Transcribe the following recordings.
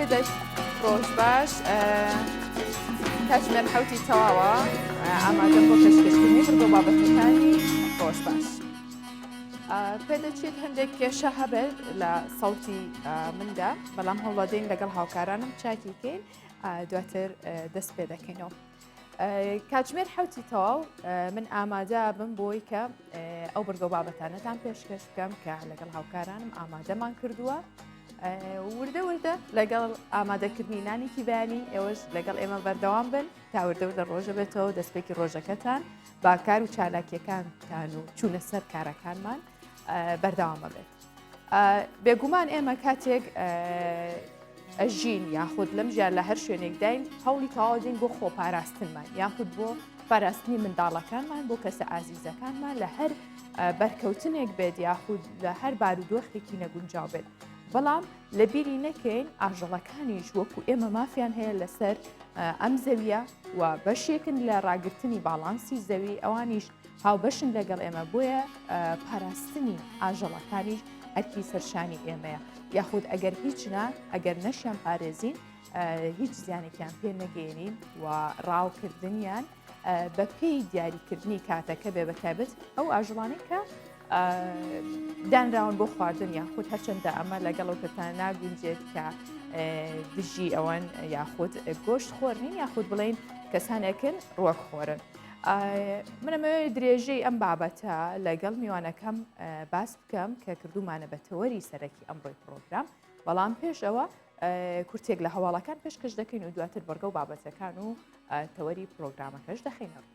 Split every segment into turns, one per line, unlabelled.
پێدەست ڕۆژ باش کاتژمێر حوتی تەواوە ئامادەم بۆ پێشکەشکردنی بردۆ بابەتەکانی ڕۆژ باش. پێدەچێت هەندێک کێشە هەبێت لە سەوتی مندا، بەڵام هەوڵەدەین لەگەڵ هاوکارانم چاکیکەین دواتر دەست پێ دەکەینەوە. کاتژمێر حوتی تەواو من ئامادە بم بۆی کە ئەو بردۆ بابەتانەتان پێشکەش بکەم کە لەگەڵ هاوکارانم ئامادەمان کردووە. وردە وردە لەگەڵ ئامادەکردنی نانێکی بەیانی ئێوەش لەگەڵ ئێمە بەردەوام بن تا وردە وردە ڕۆژە بێتەوە دەستپێکی ڕۆژەکەتان با کار و چالاکیەکانتان و چوونە سەر کارەکانمان بەردەوامە بێت. بێگومان ئێمە کاتێک ئەژین یاخود لەم ژیان لە هەر شوێنێک داین هەوڵی تەواو دەین بۆ خۆپاراستنمان یاخود بۆ پاراستنی منداڵەکانمان بۆ کەسە ئازیزەکانمان لە هەر بەرکەوتنێک بێت یاخود لە هەر بارودۆخێکی نەگونجاو بێت. بەڵام لە بیری نەکەین ئاژەڵەکانیش وەکو ئێمە مافیان هەیە لەسەر ئەم زەویە و بەشێکن لە ڕاگررتنی باڵانسی زەوی ئەوانیش هاوبەشن لەگەڵ ئێمە بۆیە پاراستنی ئاژەڵەکانیش ئەرکی سەرشانی ئێمەیە یاخود ئەگەر هیچنا ئەگەر نەشیان پارێزین هیچ زیانێکیان پێ نەگەێنین و ڕاوکردنیان بە پێی دیاریکردنی کاتەکە بێ بەتایبەت ئەو ئاژەڵانەی کە دانراون بۆ خواردن یاخود هەرچەندە ئەمە لەگەڵ کەتان ناگونجێت کە دژی ئەوەن یاخود گۆشت خۆرنین یاخود بڵین کەسانێکن ڕوەک خۆرن. منەمەوێ درێژەی ئەم بابەتە لەگەڵ میوانەکەم باس بکەم کە کردومانە بە تەوەری سەرەکی ئەمڕۆی پرۆگرام، بەڵام پێشەوە کورتێک لە هەواڵەکان پێشکەش دەکەین و دواتر بەرگە و بابەتەکان و تەوەری پرۆگرامەکەش دەخینەوە.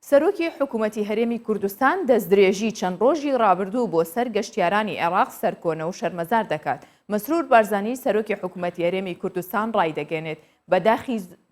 سەرۆکی حکوومەتی هەرێمی کوردستان دەستدرێژی چەند ڕۆژی ڕابردوو بۆ سەر گەشتیارانی عێراق سەرکۆنە و شەرمەزار دەکات. مەسرور بارزانی سەرۆکی حکوومەتی هەرێمی کوردستان ڕایدەگەێنێت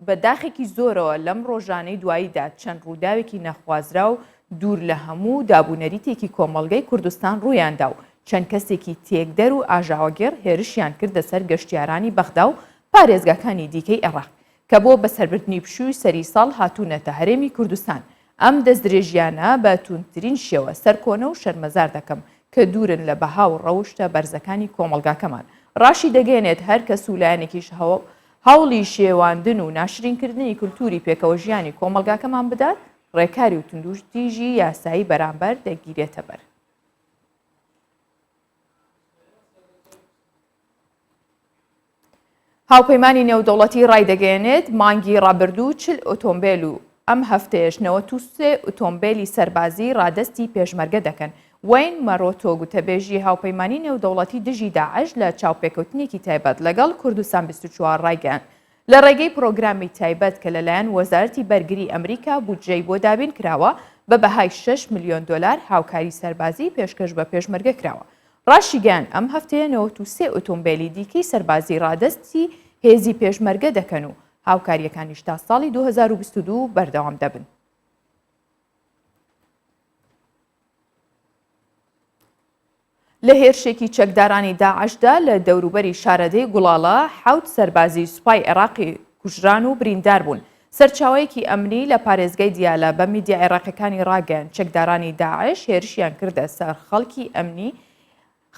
بە داخێکی زۆرەوە لەم ڕۆژانەی دواییدا چەند ڕووداوێکی نەخوازرا و دوور لە هەموو دابوونەریتێکی کۆمەڵگەی کوردستان ڕوویاندا و چەند کەسێکی تێکدەر و ئاژاوەگەر هێرشیان کردە سەر گەشتیارانی بەغدا و پارێزگاکانی دیکەی عێراق کە بۆ بەسەربردنی پشووی سەری ساڵ هاتوونەتە هەرێمی کوردستان. ئەم دەستدرێژیانە بە توندترین شێوە سەرکۆنە و شەرمەزار دەکەم کە دوورن لە بەها و ڕەوشتە بەرزەکانی کۆمەڵگاکەمان. ڕاشی دەگەێنێت هەر کەس و لایەنێکیش هەوڵی شێواندن و ناشرینکردنی کولتوری پێکەوە ژیانی کۆمەڵگاکەمان بدات ڕێکاری و توندوتیژی یاسایی بەرامبەر دەگیرێتە بەر. هاوپەیمانی نێودەوڵەتی ڕایدەگەێنێت مانگی ڕابردوو 40 ئۆتۆمبیل و ئەم هەفتەیەش 93 ئۆتۆمبیلی سەربازی ڕادەستی پێشمەرگە دەکەن. وین مەرۆتۆ گوتەبێژی هاوپەیمانی نێودەوڵەتی دژی داعش لە چاوپێکەوتنێکی تایبەت لەگەڵ کوردستان 24 ڕایگەیاند لە ڕێگەی پرۆگرامی تایبەت کە لەلایەن وەزارەتی بەرگری ئەمریکا بودجەی بۆ دابین کراوە بە بەهای 6 ملیۆن دلار هاوکاری سەربازی پێشکەش بە پێشمەرگە کراوە. ڕاشیگەیان ئەم هەفتەیە 93 ئۆتۆمبیلی دیکەی سەربازی ڕادەستی هێزی پێشمەرگە دەکەن و هاوکاریەکانیش تا ساڵی 2022 بەردەوام دەبن. لە هێرشێکی چەکدارانی داعشدا لە دەوروبەری شارەدەی گوڵاڵە 7 سەربازی سوپای عێراقی کوژران و بریندار بوون. سەرچاوەیەکی ئەمنی لە پارێزگای دیالە بە میدیا عێراقیەکانی ڕاگەیاند چەکدارانی داعش هێرشیان کردە سەر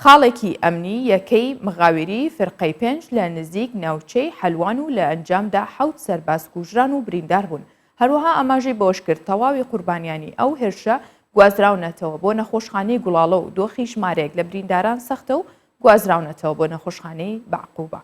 خاڵێکی ئەمنی یەکەی مغاویری فرقەی 5 لە نزیک ناوچەی حەلوان و لە ئەنجامدا 7 سەرباز کوژران و بریندار بوون. هەروەها ئاماژەی بەوەش کرد تەواوی قوربانیانی ئەو هێرشە گوازراونەتەوە بۆ نەخۆشخانەی گوڵاڵە و دۆخی ژمارەیەک لە برینداران سەختە و گوازراونەتەوە بۆ نەخۆشخانەی بەعقوبە.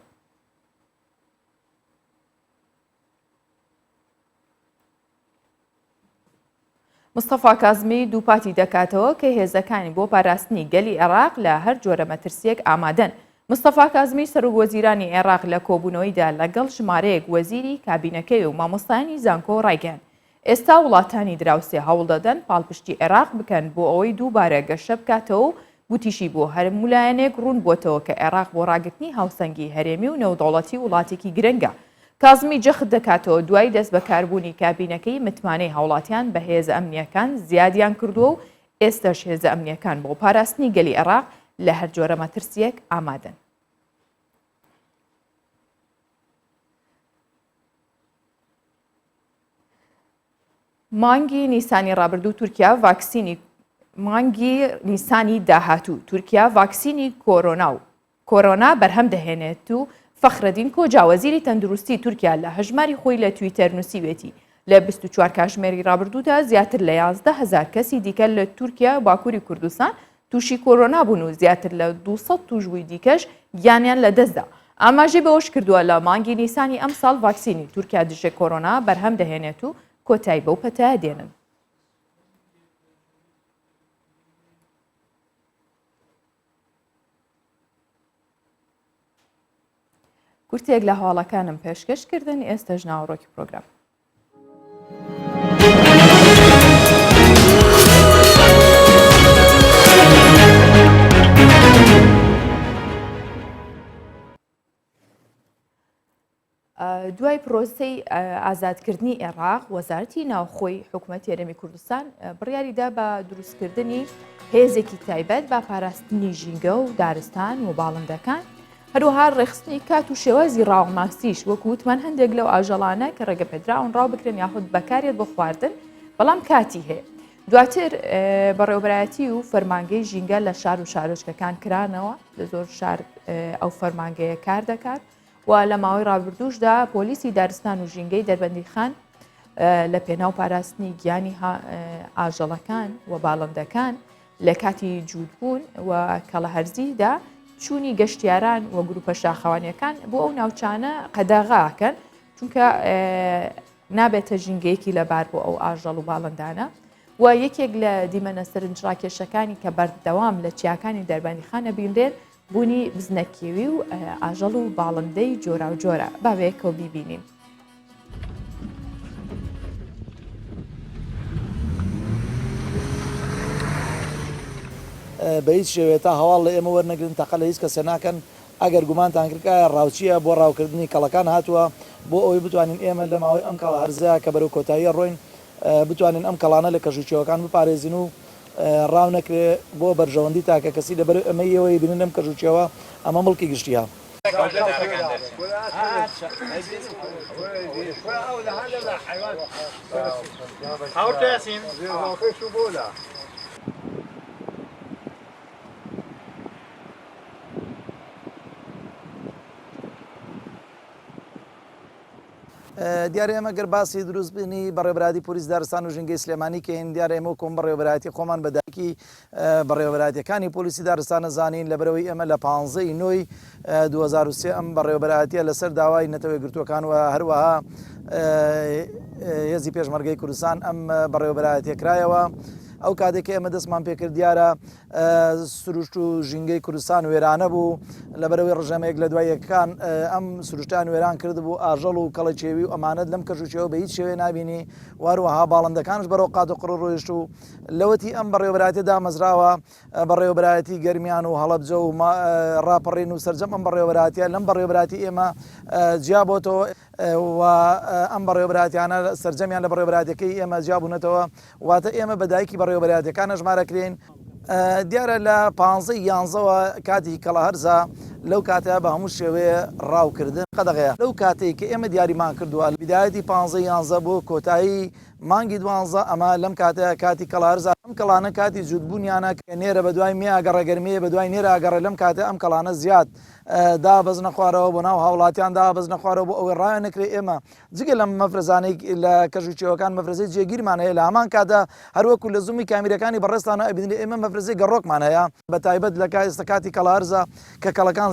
مستەفا کازمی دووپاتی دەکاتەوە کە هێزەکانی بۆ پاراستنی گەلی عێراق لە هەر جۆرە مەترسیەک ئامادەن. مستەفا کازمی سەرۆکوەزیرانی عێراق لە کۆبوونەوەیدا لەگەڵ ژمارەیەک وەزیری کابینەکەی و مامۆستایانی زانکۆ ڕایگەیاند ئێستا وڵاتانی دراوسێ هەوڵ دەدەن پاڵپشتی عێراق بکەن بۆ ئەوەی دووبارە گەشە بکاتەوە و گوتیشی بۆ هەرموو لایەنێک ڕوون بۆتەوە کە عێراق بۆ ڕاگرتنی هاوسەنگی هەرێمی و نێودەوڵەتی وڵاتێکی گرنگە. کازمی جەخت دەکاتەوە دوای دەست بەکاربوونی کابینەکەی متمانەی هاوڵاتیان بە هێزە ئەمنیەکان زیادیان کردووە و ئێستاش هێزە ئەمنیەکان بۆ پاراستنی گەلی عێراق لە هەر جۆرە مەترسیەک ئامادەن. مانگی نیسانی ڕابردوو تورکیا ڤاکسینی مانگی نیسانی داهاتوو تورکیا ڤاکسینی کۆرۆنا بەرهەم دەهێنێت و فەخرەدین کۆجا وەزیری تەندروستی تورکیا لە هەژماری خۆی لە تویتەر نووسیوێتی لە 24 کاتژمێری ڕابردوودا زیاتر لە 11,000 کەسی دیکە لە تورکیا باکووری کوردستان تووشی کۆرۆنا بوون و زیاتر لە 200 توشبووی دیکەش گیانیان لە دەستدا. ئاماژەی بەوەش کردووە لە مانگی نیسانی ئەم ساڵ ڤاکسینی تورکیا دژە کۆرۆنا بەرهەم دەهێنێت و کۆتایی بەو پەتایە دێنن. کورتێک لە هەواڵەکانم پێشکەشکردن ئێستەش ناوەڕۆکی پرۆگرام. دوای پرۆسەی ئازادکردنی عێراق وەزارەتی ناوخۆی حکوومەتی هەرێمی کوردستان بڕیاریدا بە دروستکردنی هێزێکی تایبەت بە پاراستنی ژینگە و دارستان و باڵندەکان هەروەها ڕێخستنی کات و شێوازی ڕاوماسیش وەکو وتمان هەندێک لەو ئاژەڵانە کە ڕێگە پێدراون ڕاو بکرێن یاخود بەکارێت بۆ خواردن بەڵام کاتی هەیە. دواتر بەڕێوەبەرایەتی و فەرمانگەی ژینگە لە شار و شارۆچکەکان کرانەوە لە زۆر شار ئەو فەرمانگەیە کار دەکات و لە ماوەی ڕابردووشدا پۆلیسی دارستان و ژینگەی دەربەندیخان لە پێناو پاراستنی گیانی ئاژەڵەکان و باڵندەکان لە کاتی جوودبوون و کەڵەهەرزیدا چوونی گەشتیاران و گروپە شاخەوانیەکان بۆ ئەو ناوچانە قەداغاکەن چونکە نابێتە ژینگەیەکی لەبار بۆ ئەو ئاژەڵ و باڵندانە و یەکێک لە دیمەنە سەرنجڕاکێشەکانی کە بەردەوام لە چیاکانی دەربەندیخانە بینرێن بوونی بزنەکێوی و ئاژەڵ و باڵندەی جۆرا و جۆرە باوەیەکەوە بیبینین.
بە هیچ شێوێتە هەواڵ لە ئێمە وەرنەگرن تەقە لە هیچ کەسە ناکەن ئەگەر گومانتان کردکایە ڕاوچیە بۆ ڕاوکردنی کەڵەکان هاتووە بۆ ئەوەی بتوانین ئێمە لە ماوەی ئەم کەڵە هەرزەیە کە بەرەو کۆتاییە ڕۆین بتوانین ئەم کەڵانە لە کەژوچێوەکان بپارێزین و ڕاو نەکرێ بۆ بەرژەوەندی تاکە کەسی لەبەر ئەمەیەوەی بینن ئەم کەژوچێوە ئەمە مڵکی گشتیە. دیارە ئێمە گەر باسی دروست بینی بەڕێوەبەراتی پۆلیس دارستان و ژینگەی سلێمانی کەین دیارە ئێمە کۆم بەڕێوەبەراتی خۆمان بەدایکی بەڕێوەبەراتیەکانی پۆلیسی دارستانە زانین لەبەرەوەی ئێمە لە 15 نۆی 2023 ئەم بەڕێوەبەراتیە لەسەر داوای نەتەوەی گرتوەکان و هەروەها هێزی پێشمەرگەی کوردستان ئەم بەڕێوەبەراتیە کرایەوە. ئەو کاتێک ئێمە دەستمان پێکرد دیارە سروشت و ژینگەی کوردستان وێرانە بوو لەبەرەوەی ڕژەمەیەک لە دوایەکان ئەم سروشتان وێران کرد بوو ئاژەڵ و کەڵە چێوی و ئەمانەت لەم کەژوچێەوە بە هیچ شێوێ نبینی واروەها باڵندەکانش بەرەو قات و قڕ ڕۆیشت و لەوەتی ئەم بەڕێوەبەراتیدا مەزراوە بەڕێوەبەراتی گەرمیان و هەڵەبجە و ڕاپەڕین و سەرجەم ئەم بەڕێوەبەراتیە لەم بەڕێوەبەراتی ئێمە جیابۆتەوە و ئەم بەڕێوەبەراتیانە سەرجەمیان لە بەڕێوەبەراتەکەی ئێمە جیابوونەتەوە واتە ئێمە بەدایکی بەڕێوەبەراتەکانە ژمارەکرێن. دیارە لە 15 کاتی کەڵە هەرزە لەو کاتەیە بە هەموو شێوەیە ڕاوکردن قەدەغەیە لەو کاتێک کە ئێمە دیاریمان کردووە بیدایەتی 15 بۆ کۆتایی مانگی 12 ئەمە لەم کاتەیە کاتی کەڵە هەرزە ئەم کەڵانە کاتی جوودبوونیانە کە نێرە بە دوای میاگەڕە گەرمیە بە دوای نێرە ئاگەڕە لەم کاتە ئەم کەڵانە زیاد دابەز نەخوارەوە بۆ ناو هاوڵاتیان دابەز نەخوارەوە بۆ ئەوەی ڕایە نەکرێت ئێمە جگە لەم مەفرەزانەی لە کەژوچێوەکان مەفرەزەی جێگیرمان هەیە لە هەمان کاتە هەروەکو لە زوومی کامیرەکانی بەڕێستانە ئەبینێ ئێمە مەفرەزەی گەڕۆکمان هەیە بە تایبەت لە ئێستا کاتی کەڵە هەرزە کە کەڵەکان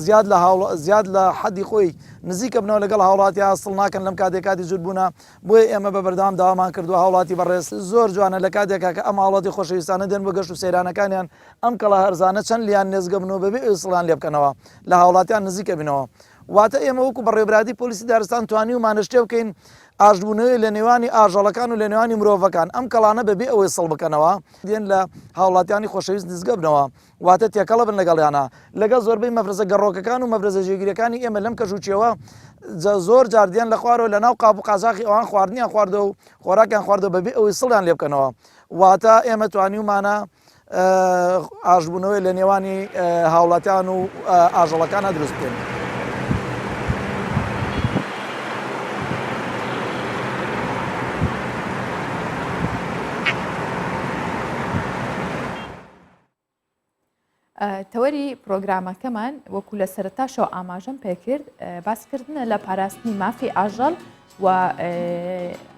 زیاد لە حەدی خۆی نزیکە بنەوە لەگەڵ هاوڵاتی هەستڵ ناکەن لەم کاتێک کاتی جوودبوونە بۆیە ئێمە بە بەردەوام داوامان کردووە هاوڵاتی بەڕێز زۆر جوانە لە کاتێکا کە ئەم هاوڵاتی خۆشەویستانە دێن بە گەشت و سەیرانەکانیان ئەم کەڵە هەرزانە چەند لیان نێزگە بنەوە بەبێ ئوسڵان لێ بکەنەوە لە هاوڵاتیان نزیکە بنەوە واتە ئێمە وەکو بەڕێوەبەراتی پۆلیسی دارستان توانی و مانشتێ بکەین ئاژبوونەوەی لە نێوانی ئاژەڵەکان و لە نێوانی مرۆڤەکان ئەم کەڵانە بەبێ ئەوەی سڵ بکەنەوە دێن لە هاوڵاتیانی خۆشەویست نزگە بنەوە واتە تێکەڵە بن لەگەڵیانە لەگەڵ زۆربەی مەفرەزە گەڕۆکەکان و مەفرەزە جێگیریەکانی ئێمە لەم کەژوچێوە زۆر جاردیان لە خوارەوە لە ناو قاپ و قازاقی ئەوان خواردنیان خواردەوە و خۆراکیان خواردەوە بەبێ ئەوەی سڵیان لێ بکەنەوە واتە ئێمە توانیومانە ئاژبوونەوەی لە نێوانی هاوڵاتیان و ئاژەڵەکانە دروست بکەین.
تەوەری پرۆگرامەکەمان وەکو لە سەرەتاشەوە ئاماژەم پێکرد باسکردنە لە پاراستنی مافی ئاژەڵ و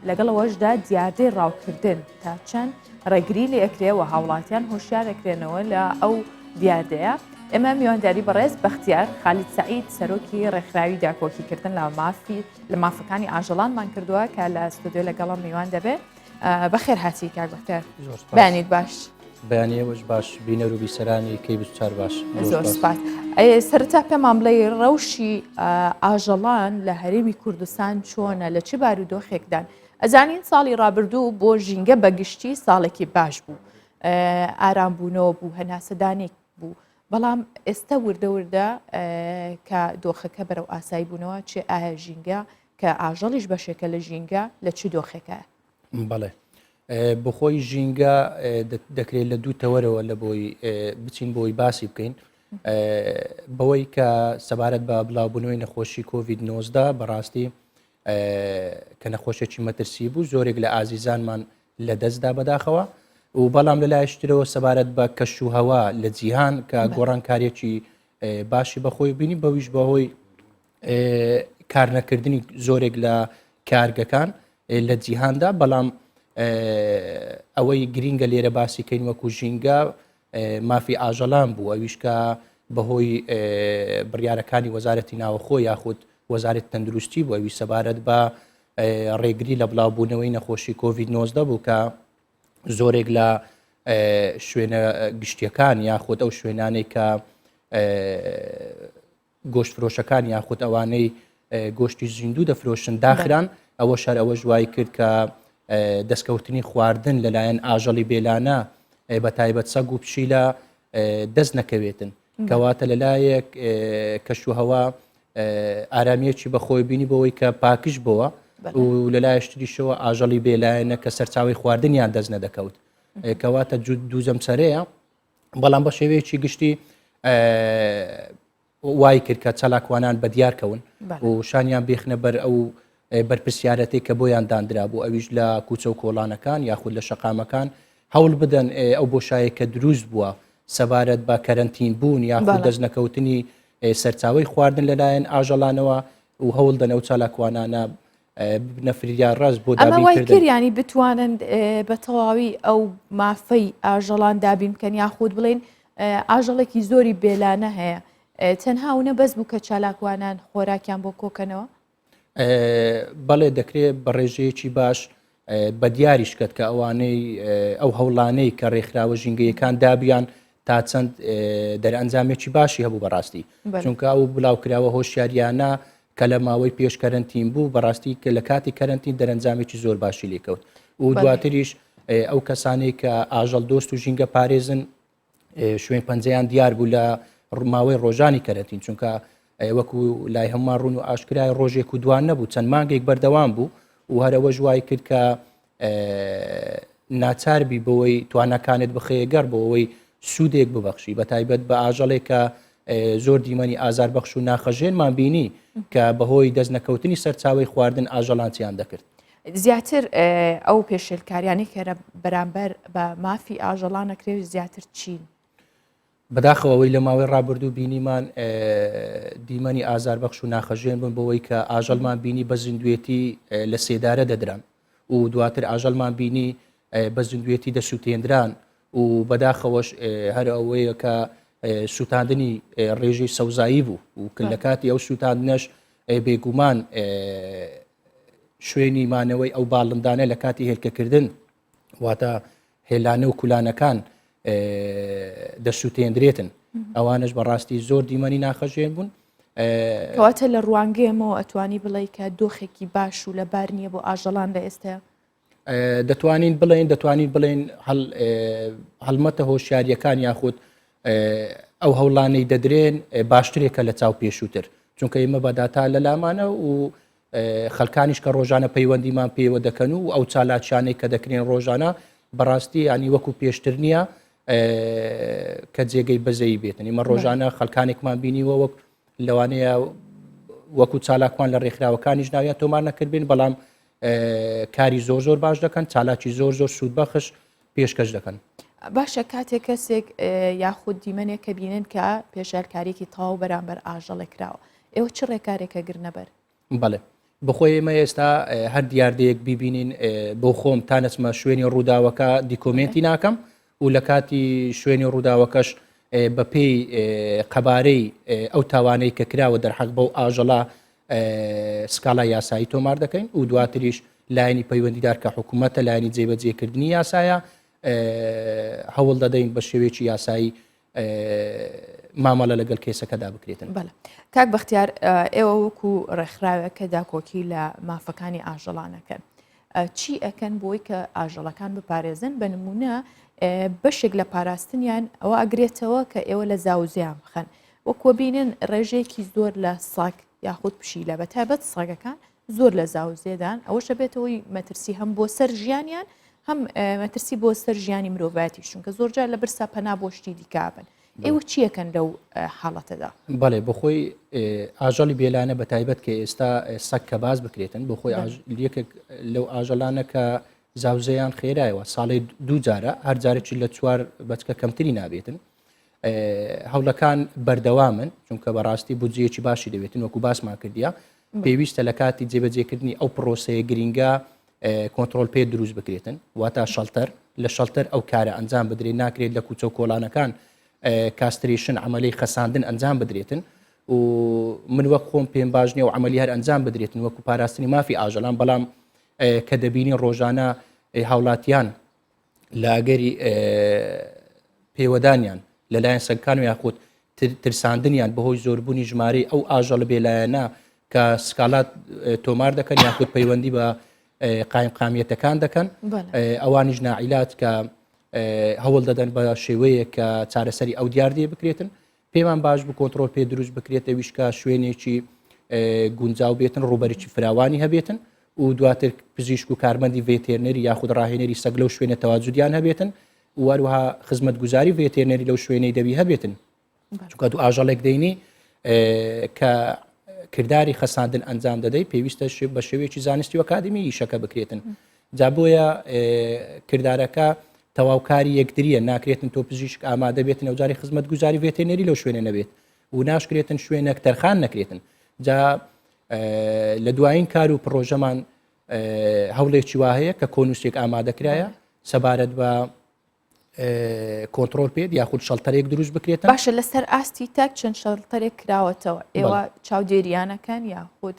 لەگەڵەوەشدا دیاردەی ڕاوکردن تا چەند ڕێگری لە ئەکرێەوە هاوڵاتیان هۆشیار ئەکرێنەوە لە ئەو دیاردەیە. ئێمە میوانداری بەڕێز بەختیار خالید سعید سەرۆکی ڕێکخراوی داکۆکیکردن لە مافەکانی ئاژەڵانمان کردووە کە لە ستودیۆ لەگەڵم میوان دەبێت. بەخێر هاتی کاک بەختیار، بەیانیت باش.
بەیانەوەش باش، بینەر و بیسەرانی کەی بچار باش.
زۆر سپاس. سەرەتا پێمان بڵێ ڕەوشی ئاژەڵان لە هەرێمی کوردستان چۆنە، لە چه بارودۆخێکدان؟ ئەزانین ساڵی ڕابردوو بۆ ژینگە بەگشتی ساڵێکی باش بوو، ئارامبوونەوە بوو، هەناسەدانێک بوو، بەڵام ئێستا وردە وردە کە دۆخەکە بەرەو ئاسایی بوونەوە چێ ئایا ژینگە کە ئاژەڵیش بەشێکە لە ژینگە لە چ دۆخێکە؟
بەڵێ بخۆی ژینگە دەکرێت لە دوو تەوەرەوە لە بۆی بچین بۆی باسی بکەین بەوەی کە سەبارەت بە بڵاوبوونەوەی نەخۆشی کۆڤید-19 بەڕاستی کە نەخۆشێکی مەترسی بوو زۆرێک لە ئازیزانمان لە دەستدا بەداخەوە و بەڵام لە لایشترەوە سەبارەت بە کەش و هەوا لە جیهان کە گۆڕانکاریەکی باشی بەخۆی بینی بەویش بەهۆی کارنەکردنی زۆرێک لە کارگەکان لە جیهاندا، بەڵام ئەوەی گرینگە لێرە باسیکەین وەکو ژینگە مافی ئاژەڵان بوو، ئەویش کە بەهۆی بڕیارەکانی وەزارەتی ناوەخۆ یاخود وەزارەتی تەندروستی بوو، ئەوی سەبارەت بە ڕێگری لە بڵاوبوونەوەی نەخۆشی کۆڤید-19 بوو کە زۆرێک لە شوێنە گشتیەکان یاخود ئەو شوێنانەی کە گۆشت فرۆشەکان یاخود ئەوانەی گۆشتی زیندوو دەفرۆشن داخران، ئەوە شار ئەوە ژوای کرد کە دەستکەوتنی خواردن لەلایەن ئاژەڵی بێلانە بە تایبەت سەگ و پشیلە دەست نەکەوێتن، کەواتە لەلایەک کەش و هەوا ئارامیەکی بەخۆی بینی بەوەی کە پاکش بووە و لەلایەشتریشەوە ئاژەڵی بێلایەنە کە سەرچاوی خواردنیان دەست نەدەکەوت، کەواتە دووزەم سەرەیە، بەڵام بە شێوەیەکی گشتی وای کرد کە چالاکوانان بەدیارکەون و شانیان بێخنە بەر ئەو بەرپرسیارەتی کە بۆیان دانرا بوو، ئەویش لە کوچە و کۆڵانەکان یاخود لە شەقامەکان هەوڵ بدەن ئەو بۆشایە کە دروست بووە سەبارەت بە کەرەنتین بوون یاخود دەست نەکەوتنی سەرچاوی خواردن لەلایەن ئاژەڵانەوە و هەوڵ دەن ئەو چالاکوانانە نەفریان ڕاست بۆ
دابینکردن، ینی بتوانن بە تەواوی ئەو مافەی ئاژەڵان دابین بکەن یاخود بڵێن ئاژەڵێکی زۆری بێلانە هەیە، تەنها و نەبەس بوو کە چالاکوانان خۆراکیان بۆ کۆکەنەوە؟
بەڵێ دەکرێت بە ڕێژەیەکی باش بە دیاریشکات کە ئەوانەی ئەو هەوڵانەی کە ڕێکخراوە ژینگەیەکان دابیان تا چەند دەرئەنجامێکی باشی هەبوو بەڕاستی، چونکە ئەو بڵاوکراوە هۆشیاریانە کە لە ماوەی پێش کەرەنتین بوو بەڕاستی کە لە کاتی کەرەنتین دەرەنجامێکی زۆر باشی لێکەوت و دواتریش ئەو کەسانی کە ئاژەڵ دۆست و ژینگە پارێزن شوێن پەنجەیان دیار بوو لە ماوەی ڕۆژانی کەرەنتین، چونکە وەکو لای هەمومان ڕوون و ئاشکرای ڕۆژێک و دوان نەبوو، چەند مانگێک بەردەوام بوو و هەرەوە ژوای کرد کە ناچاربی بەوەی توانەکانت بخەیەگەر بۆەوەی سوودێک ببەخشی بە تایبەت بە ئاژەڵێک کە زۆر دیمەنی ئازاربەخش و ناخەژێنمان بینی کە بەهۆی دەست نەکەوتنی سەرچاوی خواردن ئاژەڵانچیان دەکرد.
زیاتر ئەو پێشێلکاریانی کە بەرامبەر بە مافی ئاژەڵان نەکرێت زیاتر چین؟
بەداخەوەی لە ماوەی ڕابردوو بینیمان دیمەنی ئازاربەخش و ناخەژێن بوون بەوەی کە ئاژەڵمان بینی بە زیندوێتی لە سێدارە دەدران و دواتر ئاژەڵمان بینی بە زیندوێتی دەسووتێنران و بەداخەوەش هەر ئەوەیە کە سووتاندنی ڕێژەی سەوزایی بوو و لە کاتی ئەو سووتاندنەش بێگومان شوێنی مانەوەی ئەو باڵندانە لە کاتی هێلکەکردن واتە هێلانە و کولانەکان دەسووتێنرێتن، ئەوانش بەڕاستی زۆر دیمەنی ناخەژێن بوون.
کەواتە لە ڕوانگەیەمەوە ئەتوانی بڵێ کە دۆخێکی باش و لە بار نییە بۆ ئاژەڵان لە ئێستا؟
دەتوانین بڵێن هەڵمەتە هۆشیاریەکان یاخود ئەو هەوڵانەی دەدرێن باشترێکە لە چاو پێشووتر، چونکە ئێمە بەداتا لە لامانە و خەڵکانیش کە ڕۆژانە پەیوەندیمان پێوە دەکەن و ئەو چالاکیانەی کە دەکرێن ڕۆژانە بەڕاستی ینی وەکو پێشتر نییە کە جێگەی بەزەی بێتن. ئمە ڕۆژانە خەڵکانێکمان بینیوە وەک لەوانەیە وەکو چالاکوان لە ڕێکخراوەکانیش ناویان تۆمار نەکردبین، بەڵام کاری زۆر باش دەکەن، چالاکی زۆر سوودبەخش پێشکەش دەکەن.
باشە کاتێک کەسێک یاخود دیمەنێک کە بینن کە پێشارکاریکی تەواو بەرامبەر ئاژەڵێکراوە ئێوە چ ڕێکارێکە گرنەبەر؟
بەڵێ بخۆی ئێمە ئێستا هەر دیاردەیەک بیبینین بۆ خۆم تا نەچمە شوێنی ڕووداوەکە دیکۆمنتی ناکەم و لە کاتی شوێنی ڕووداوەکەش بەپێی قەبارەی ئەو تاوانەی کە کراوە دەرحەق بەو ئاژەڵا سکاڵای یاسایی تۆمار دەکەین و دواتریش لایەنی پەیوەندیدار کە حکوومەتە لایەنی جێبەجێکردنی یاسایە هەوڵ دەدەین بە شێوەیەکی یاسایی مامەڵە لەگەڵ کێسەکەدا بکرێتن.
بەڵێ کاک بەختیار ئێوە وەکو ڕێکخراوێکە داکۆکی لە مافەکانی ئاژەڵانەکەن چی ئەکەن بۆی کە ئاژەڵەکان بپارێزن بە نمونە بەشێک لە پاراستنیان ئەوە ئەگرێتەوە کە ئێوە لە زاوزیان بخەن وەکوە بینن ڕێژەیەکی زۆر لە ساک یاخود پشیلە بە تایبەت ساگەکان زۆر لە زاوزێدان ئەوەشە بێتەوەی مەترسی هەم بۆ سەر ژیانیان هەم مەترسی بۆ سەر ژیانی مرۆڤایەتیش چونکە زۆرجار لە برسا پەنا بۆ شتی دیکابن ئێوە چیەکەن لەو حاڵەتەدا؟
بەڵێ بخۆی ئاژەڵی بێلانە بە تایبەت کە ئێستا سەگ کە باز بکرێتن بخۆی یەکێک لەو ئاژەڵانە کە زاوزەیان خێرایەوە ساڵی دوو جارە هەر جارێکی لە چوار بەچکە کەمتری نابێتن هەوڵەکان بەردەوامن چونکە بەڕاستی بودجەیەکی باشی دەبێتن وەکو باسمان کردیا پێویستە لە کاتی جێبەجێکردنی ئەو پرۆسەیە گرینگە کۆنتترۆل پێ دروست بکرێتن واتە شەڵتەر لە شەڵتەر ئەو کارە ئەنجام بدرێت ناکرێت لە کوچە و کۆڵانەکان کاستریشن عملی خەساندن ئەنجام بدرێتن و من وەک خۆم پێم باش نییە و عملی هەر ئەنجام بدرێتن وەکو پاراستنی مافی ئاژەڵان بەڵام کە دەبینی ڕۆژانە هاوڵاتیان لە ئەگەری پێوەدانیان لەلایەن سەگەکان و یاخود ترساندنیان بەهۆی زۆربوونی ژمارەی ئەو ئاژەڵە بێلایەنە کە سکالات تۆمار دەکەن یاخود پەیوەندی بە قایم قامیەتەکان دەکەن ئەوانیش ناعیلات کە هەوڵ دەدەن بە شێوەیە کە چارەسەری ئەو دیاردێ بکرێتن پێمان باش بوو کۆنتترۆل پێ دروست بکرێتە ویشکە شوێنێکی گونجاو بێتن ڕوبەرێکی فراوانی هەبێتن و دواتر پزیشک و کارمەندی ڤێتێرنەری یاخود ڕاهێنەری سەگ لەو شوێنە تەواجودیان هەبێتن وەروها خزمەت گوزاری ڤێتێرنەری لەو شوێنەی دەبی هەبێتن چونکە دوو ئاژەڵێک دەینی کە کردداری خەساندن ئەنجام دەدەی پێویستە بە شێوەیەکی زانستی و ئەکادمی ئیشەکە بکرێتن جا بۆیە کردارەکە تەواوکاری یەکتریە ناکرێتن تۆ پزیشک ئامادە بێتن ئەوجاری خزمەت گوزاری ڤێتێرنەری لەو شوێنە نەبێت و ناشکرێتن شوێنێک تەرخان نەکرێتن جا لە دوایین کار و پرۆژەمان هەوڵێکی وهەیە کە کۆنووسێک ئامادەکرایە سەبارەت بە کۆنتترۆل پێت یاخود شەڵتەرێک دروست بکرێتە
باشە لەسەر ئاستی تاک چەند شەڵتەرێک کراوەتەوە ئێوە چاودێریانەکەن یاخود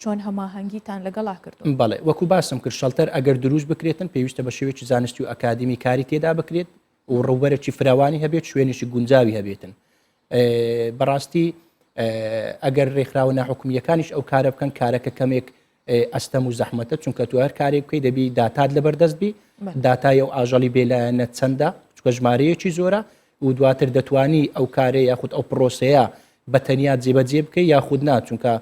چۆن هەماهەنگیتان لەگەڵا کردو؟
بەڵێ وەکو باسم کرد شەڵتەر ئەگەر دروست بکرێتن پێویستە بە شێوەیەکی زانستی و ئەکادمی کاری تێدا بکرێت و ڕوبەرێکی فراوانی هەبێت شوێنێکی گونجاوی هەبێتن بەڕاستی ئەگەر ڕێکخراوە ناحکومیەکانیش ئەو کارە بکەن کارەکە کەمێک ئەستەم و زەحمەتە چونکە تو هەر کارێک بکەی دەبی داتات لەبەردەست بی داتای ئەو ئاژەڵی بێلایەنە چەندە چکە ژمارەیەکی زۆرە و دواتر دەتوانی ئەو کارەیە یاخود ئەو پرۆسەیە بە تەنیا جێبەجێ بکەی یاخود نا چونکە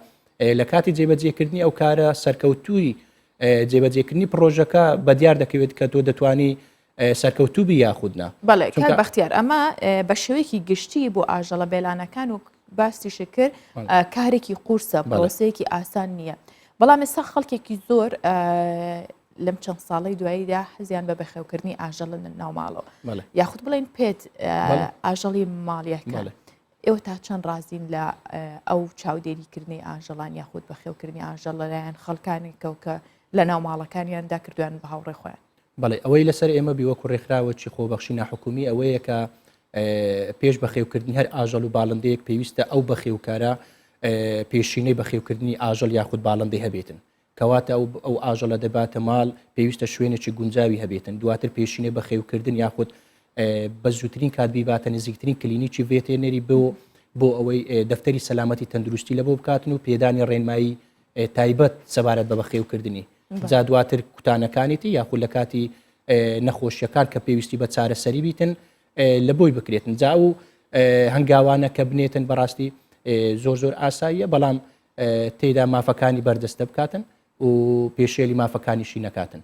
لە کاتی جێبەجێکردنی ئەو کارە سەرکەوتووی جێبەجێکردنی پرۆژەکە بە دیار دەکەوێت کە تۆ دەتوانی سەرکەوتوبی یاخودنا.
بەڵێ کار بەختیار ئەمە بە شێوەیەکی گشتی بۆ ئاژەڵە بێلانەکان و باستیشە کرد کارێکی قورسە پرۆسەیەکی ئاسان نییە بەڵام ئێستا خەڵکێکی زۆر لەم چەند ساڵی دواییدا حەزیان بە بەخێوکردنی ئاژەڵن ناوماڵەوە یاخود بڵێن پێت ئاژەڵی ماڵیەکان ئێوە تا چەند ڕازین لە ئەو چاودێریکردنی ئاژەڵان یاخود بەخێوکردنی ئاژەڵ لەلایەن خەڵکانێکەوە کە لە ناوماڵەکانیاندا کردویان بە هاوڕێ خۆیان؟
بەڵێ ئەوەی لەسەر ئێمە بیوەکو ڕێکخراوەکی خۆبەخشی ناحکومی ئەوەیە کە پێش بەخێوکردنی هەر ئاژەڵ و باڵندەیەک پێویستە ئەو بەخێوکارە پێشینەی بەخێوکردنی ئاژەڵ یاخود باڵندەی هەبێتن کەواتە ئەو ئاژەڵە دەباتە ماڵ پێویستە شوێنێکی گونجاوی هەبێتن دواتر پێشینەی بەخێوکردن یاخود بە زووترین کات بیباتە نزیکترین کلینیکی ڤێتێرنەری بۆ ئەوەی دەفتەری سەلامەتی تەندروستی لە بۆ بکاتن و پێدانی ڕێنمایی تایبەت سەبارەت بە بەخێوکردنی جا دواتر کوتانەکانیتی یاخود لە کاتی نەخۆشیەکان کە پێویستی بە چارەسەری بیتن لە بۆی بکرێتن جا و هەنگاوانە کە بنێتن بەڕاستی زۆر ئاساییە بەڵام تێدا مافەکانی بەردەستە بکاتن و پێشێلی مافەکانیشی نەکاتن.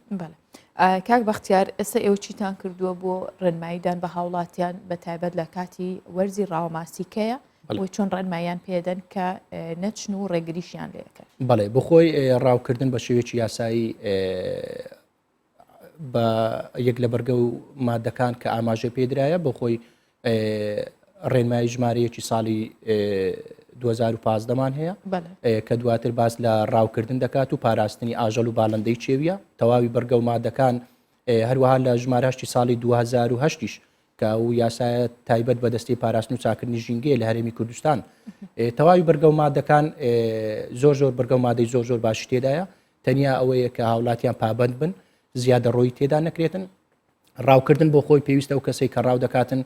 کاک بەختیار ئێستا ئێوە چیتان کردووە بۆ ڕێنماییدان بە هاوڵاتیان بە تایبەت لە کاتی وەرزی ڕاوماسیکەیە بۆی چۆن ڕێنماییان پێدەن کە نەچن و ڕێگریشیان لێەکەن؟
بەڵێ بخۆی ڕاوکردن بە شێوێکی یاسایی بە یەک لە بەرگە و مادەکان کە ئاماژە پێدرایە بۆ خۆی ڕێنمایی ژمارەیەکی ساڵی 2015مان هەیە کە دواتر باس لە ڕاوکردن دەکات و پاراستنی ئاژەڵ و باڵندەی چێویە تەواوی بەرگە و مادەکان هەروەها لە ژمارەشتی ساڵی 2010ش کە و یاسایە تایبەت بە دەستی پاراستن و چاکردنی ژینگەیە لە هەرێمی کوردستان تەواوی بەرگە و مادەکان زۆر بەرگە و مادەی زۆر باش تێدایە تەنیا ئەوەیە کە هاوڵاتیان پابند بن زیادە ڕۆی تێدا نەکرێتن ڕاوکردن بۆ خۆی پێویستە و کەسێک کە ڕاو دەکاتن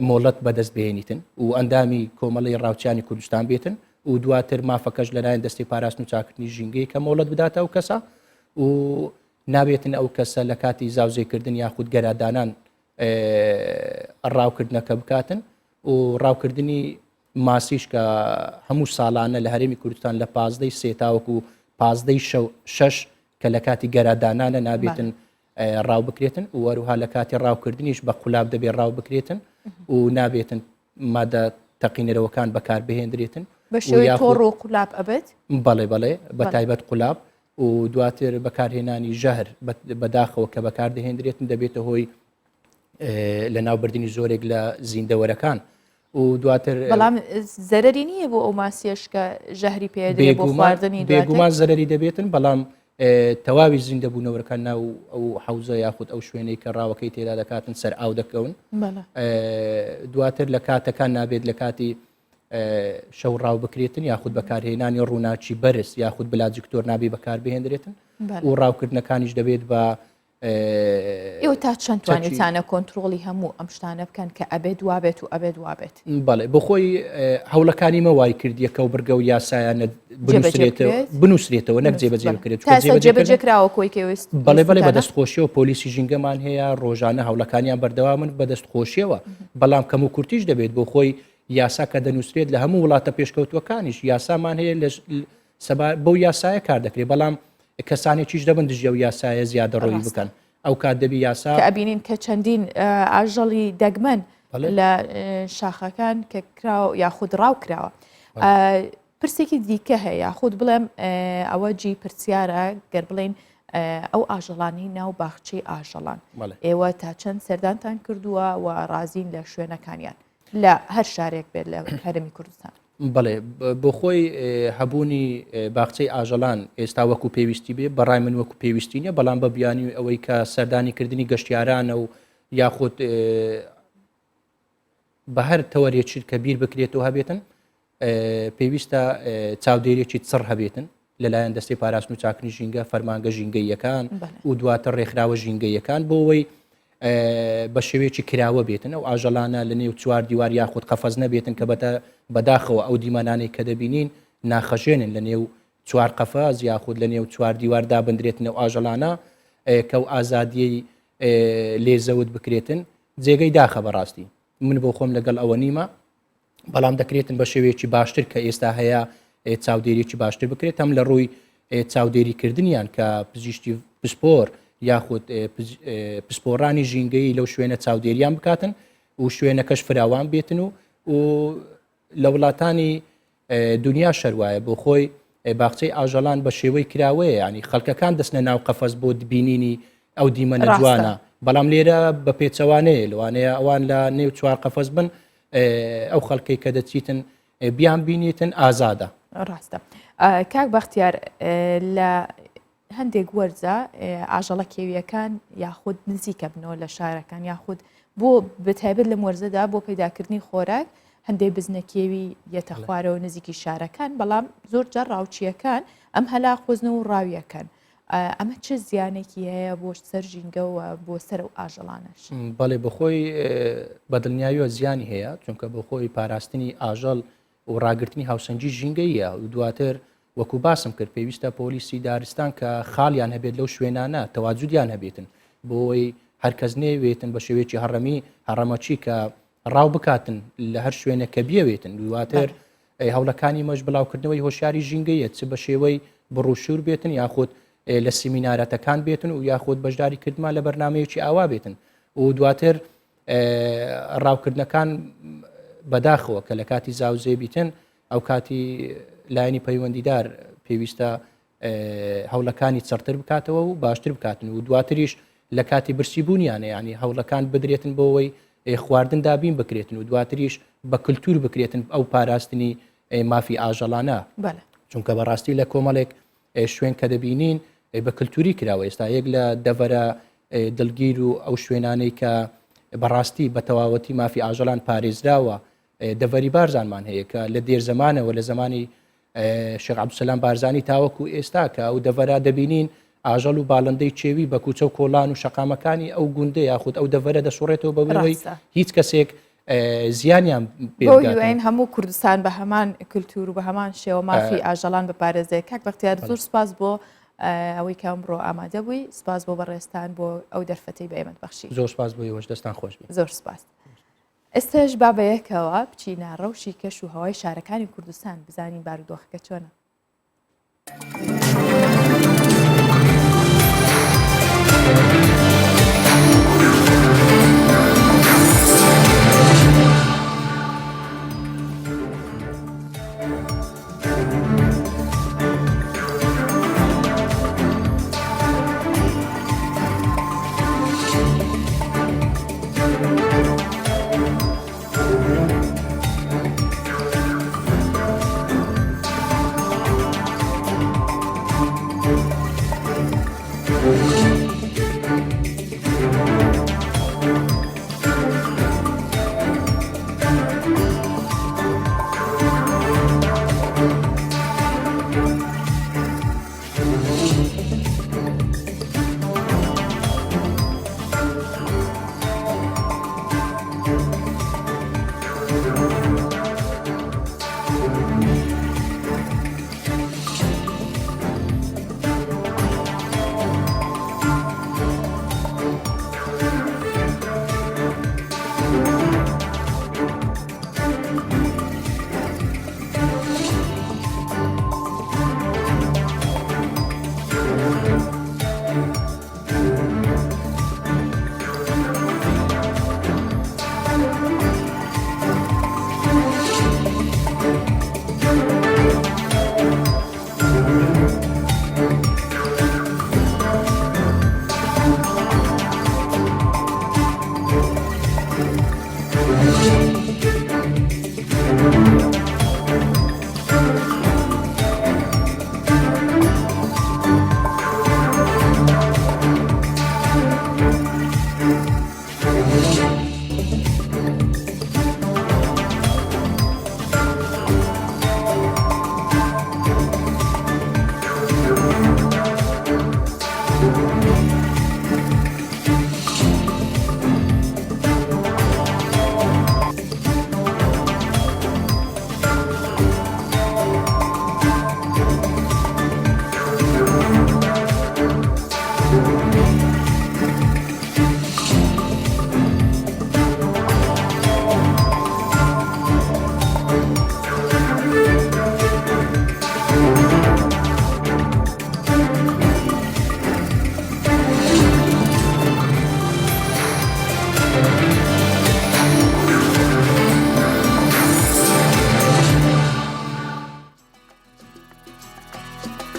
مۆڵەت بەدەست بهێنیتن و ئەندامی کۆمەڵی ڕاوچانی کوردستان بێتن و دواتر مافەکەش لەلایەن دەستی پاراستن و چاکردنی ژینگەی کە مۆڵەت بداتە ئەو کەسە و نابێتن ئەو کەسە لە کاتی زاوزێکردن یاخود گەرادانان ڕاوکردنەکە بکاتن و ڕاوکردنی ماسیش کە هەموو ساڵانە لە هەرێمی کوردستان لە 15 سێ تاوەکو 15 6 کە لە کاتی گەرادانانە نابێتن ڕاو بکرێتن و وەروها لە کاتی ڕاوکردنیش بە قولاب دەبێت ڕاو بکرێتن و نابێتن مادە تەقینەرەوەکان بەکار بهێنرێتن
بە شێوەی تۆڕ و قولاب ئەبێت
بەڵێ بە تایبەت قولاب و دواتر بەکارهێنانی ژەهر بەداخەوە کە بەکار دەهێنرێتن دەبێتە هۆی لە ناوبردننی زۆرێک لە زیندەوەرەکان و دواتر
بەڵام زەرری نییە بۆ ئەو ماسیەش کە ژەهری پێدرێت بۆ خواردنی
بێگومان زەرری دەبێتن بەڵام تەواوی زیندەبوونەوەەکان ناو ئەو حوزە یاخود ئەو شوێنەی کە ڕاوەکەی تێدا دەکاتن سەر ئاو دەکەون دواتر لە کاتەکان نابێت لە کاتی شەو ڕاو بکرێتن یاخود بەکارهێنانی ڕووناچی بەرز یاخود بلاجیکتۆر نابێ بەکار بهێنرێتن و ڕاوکردنەکانیش دەبێت بە
ئێوە تا چەند توانێتانە کۆنتترۆڵی هەموو ئەم شتانە بکەن کە ئەبێت وابێت و ئەبێت وابێت
بەڵێ بخۆی هەوڵەکانی مەوای کردیەکە و بەرگە و یاسایانە بنووسێتەوە نەک جێبەجێ بکرێت
جێبەجێکراوە کۆی کەویست
بەڵێ بە دەستخۆشیەوە پۆلیسی ژینگەمان هەیە ڕۆژانە هەوڵەکانیان بەردەوامن بە دەستخۆشیەوە بەڵام کەم و کورتیش دەبێت بۆ خۆی یاسا کە دەنووسێت لە هەموو وڵاتە پێشکەوتوەکانیش یاسامان هەیە بەو یاسایە کار دەکرێت بەڵام کەسانێکیش دەبن دژە و یاسایە زیادە ڕۆی بکەن ئەو کات دەبی یاسا
کە ئەبینین کە چەندین ئاژەڵی دەگمەن لە شاخەکان کە کراوە یاخود ڕاو کراوە پرسێکی دیکە هەیە یاخود بڵێم ئەوە جی پرسیارە گەر بڵێن ئەو ئاژەڵانی ناو باخچەی ئاژەڵان ئێوە تا چەند سەردانتان کردووە و ڕازین لە شوێنەکانیان لە هەر شارێک بێت لە هەرمی کوردستان
بڵێ بۆ خۆی هەبوونی باخچەی ئاژەڵان ئێستا وەکو پێویستی بێ بەڕای من وەکو پێویستی نیە بەڵام بە بیانی ئەوەی کە سەردانی کردنی گەشتیارانە و یاخود بە هەر تەوەرێکی کە بیر بکرێتەوە هەبێتن پێویستە چاودێرێکی چڕ هەبێتن لەلایەن دەستی پاراستن و چاکنی ژینگە فەرمانگە ژینگەیەکان و دواتر ڕێکخراوە ژینگەیەکان بۆ ئەوەی بە شێوەیەکی کراوە بێتن و ئاژەڵانە لە نێو چوار دیوار یاخود قەفەز نەبێتن کە بەداخەوە ئەو دیمەنانەی کە دەبینین ناخەژێنن لە نێو چوار قەفەز یاخود لە نێو چوار دیواردا بندرێتنەوە ئاژەڵانە کە و ئازادیەی لێزەوت بکرێتن جێگەی داخە بەڕاستی من بۆ خۆم لەگەڵ ئەوە نیمە بەڵام دەکرێتن بە شێوەیەکی باشتر کە ئێستا هەیە چاودێریی باشتر بکرێت هەم لە ڕووی چاودێریکردنیان کە پزیشتی پسپۆر یاخود پسپۆڕانی ژینگەی لەو شوێنە چاودێریان بکاتن و شوێنەکەش فراوان بێتن و لە وڵاتانی دنیا شەروایە بۆ خۆی باخچەی ئاژەڵان بە شێوەی کراوەیە ینی خەڵکەکان دەستنە ناو قەفەس بۆ بینینی ئەو دیمەنە جوانە بەڵام لێرە بە پێچەوانەیە لەوانەیە ئەوان لە نێو چوار قەفەس بن ئەو خەڵکەی کە دەچیتن بیان بینیتن ئازادە
ڕاستە کاک بەختیار لە هەندێک وەرزە ئاژەڵە کێویەکان یاخود نزیکە بنەوە لە شارەکان یاخود بۆ بەتایبەت لەم وەرزەدا بۆ پەیداکردنی خۆراک هەندێک بزنەکێوی یەتە خوارەوە نزیکی شارەکان بەڵام زۆر جار ڕاوچیەکان ئەم هەلا خۆزنەوە و ڕاویەکەن ئەمە چه زیانێکی هەیە بۆ سەر ژینگەوە بۆ سەر و ئاژەڵانش
بەڵێ بەخۆی بەدڵنیاییوە زیانی هەیە چونکە بۆ خۆی پاراستنی ئاژەڵ و ڕاگررتنی هاوسەنجی ژینگەیە و دواتر وەکو باسم کرد پێویستە پۆلیسی دارستان کە خاڵیان هەبێت لەو شوێنانە تەواجودیان هەبێتن بۆی هەرکەس نێوێتن بە شێوەیەکی هەڕەمەچی کە ڕاو بکاتن لە هەر شوێنە کە بیاوێتن دواتر هەوڵەکانی مەش بڵاوکردنەوەی هۆشیاری ژینگەیە چ بە شێوەی بڕوشور بێتن یاخود لە سیمینارەتەکان بێتن و یاخود بەشداری کردمان لە بەرنمەیەکی ئاوا بێتن و دواتر ڕاوکردنەکان بەداخەوە کە لە کاتی زاوزێ بیتن ئەو کاتی لایەنی پەیوەندیدار پێویستە هەوڵەکانی چڕتر بکاتەوە و باشتر بکاتن و دواتریش لە کاتی برسیبوونیانە ینی هەوڵەکان بدرێتن بۆەوەی خواردن دابین بکرێتن و دواتریش بە کللتور بکرێتن ئەو پاراستنی مافی ئاژەڵانە چونکە بەڕاستی لە کۆمەڵێک شوێن کە دەبینین بە کللتوری کراوە ئێستا یەک لە دەڤەرە دڵگیر و ئەو شوێنانەی کە بەڕاستی بە تەواوەتی مافی ئاژەڵان پارێزراوە دەڤەری بارزانمان هەیە کە لە دێر زمانەوە لە زمانی شێخ عەبدولسەلام بارزانی تاوەکو ئێستا کە ئەو دەڤەرە دەبینین ئاژەڵ و باڵندەی چێوی بە کوچە و کۆڵان و شەقامەکانی ئەو گوندە یاخود ئەو دەڤەرە دەسوڕێتەوە بەبەوەی هیچ کەسێک زیانیان
بۆین هەموو کوردستان بە هەمان کللتور و بە هەمان شێوە مافی ئاژەڵان بپارێزێ کاک بەختیار زۆر سپاس بۆ ئەوەی کە ئەمڕۆ ئامادە بووی سپاس بۆ بەڕێستان بۆ ئەو دەرفەتەی بە ئێمەت بەخشی
زۆر سپاس بۆ ئێوەش دەستان خۆش بێت
زۆر سپاس ئێستاش با بەیەکەوە بچینە ڕەوشی کەش و هەوای شارەکانی کوردستان بزانین بارودۆخەکە چۆنە.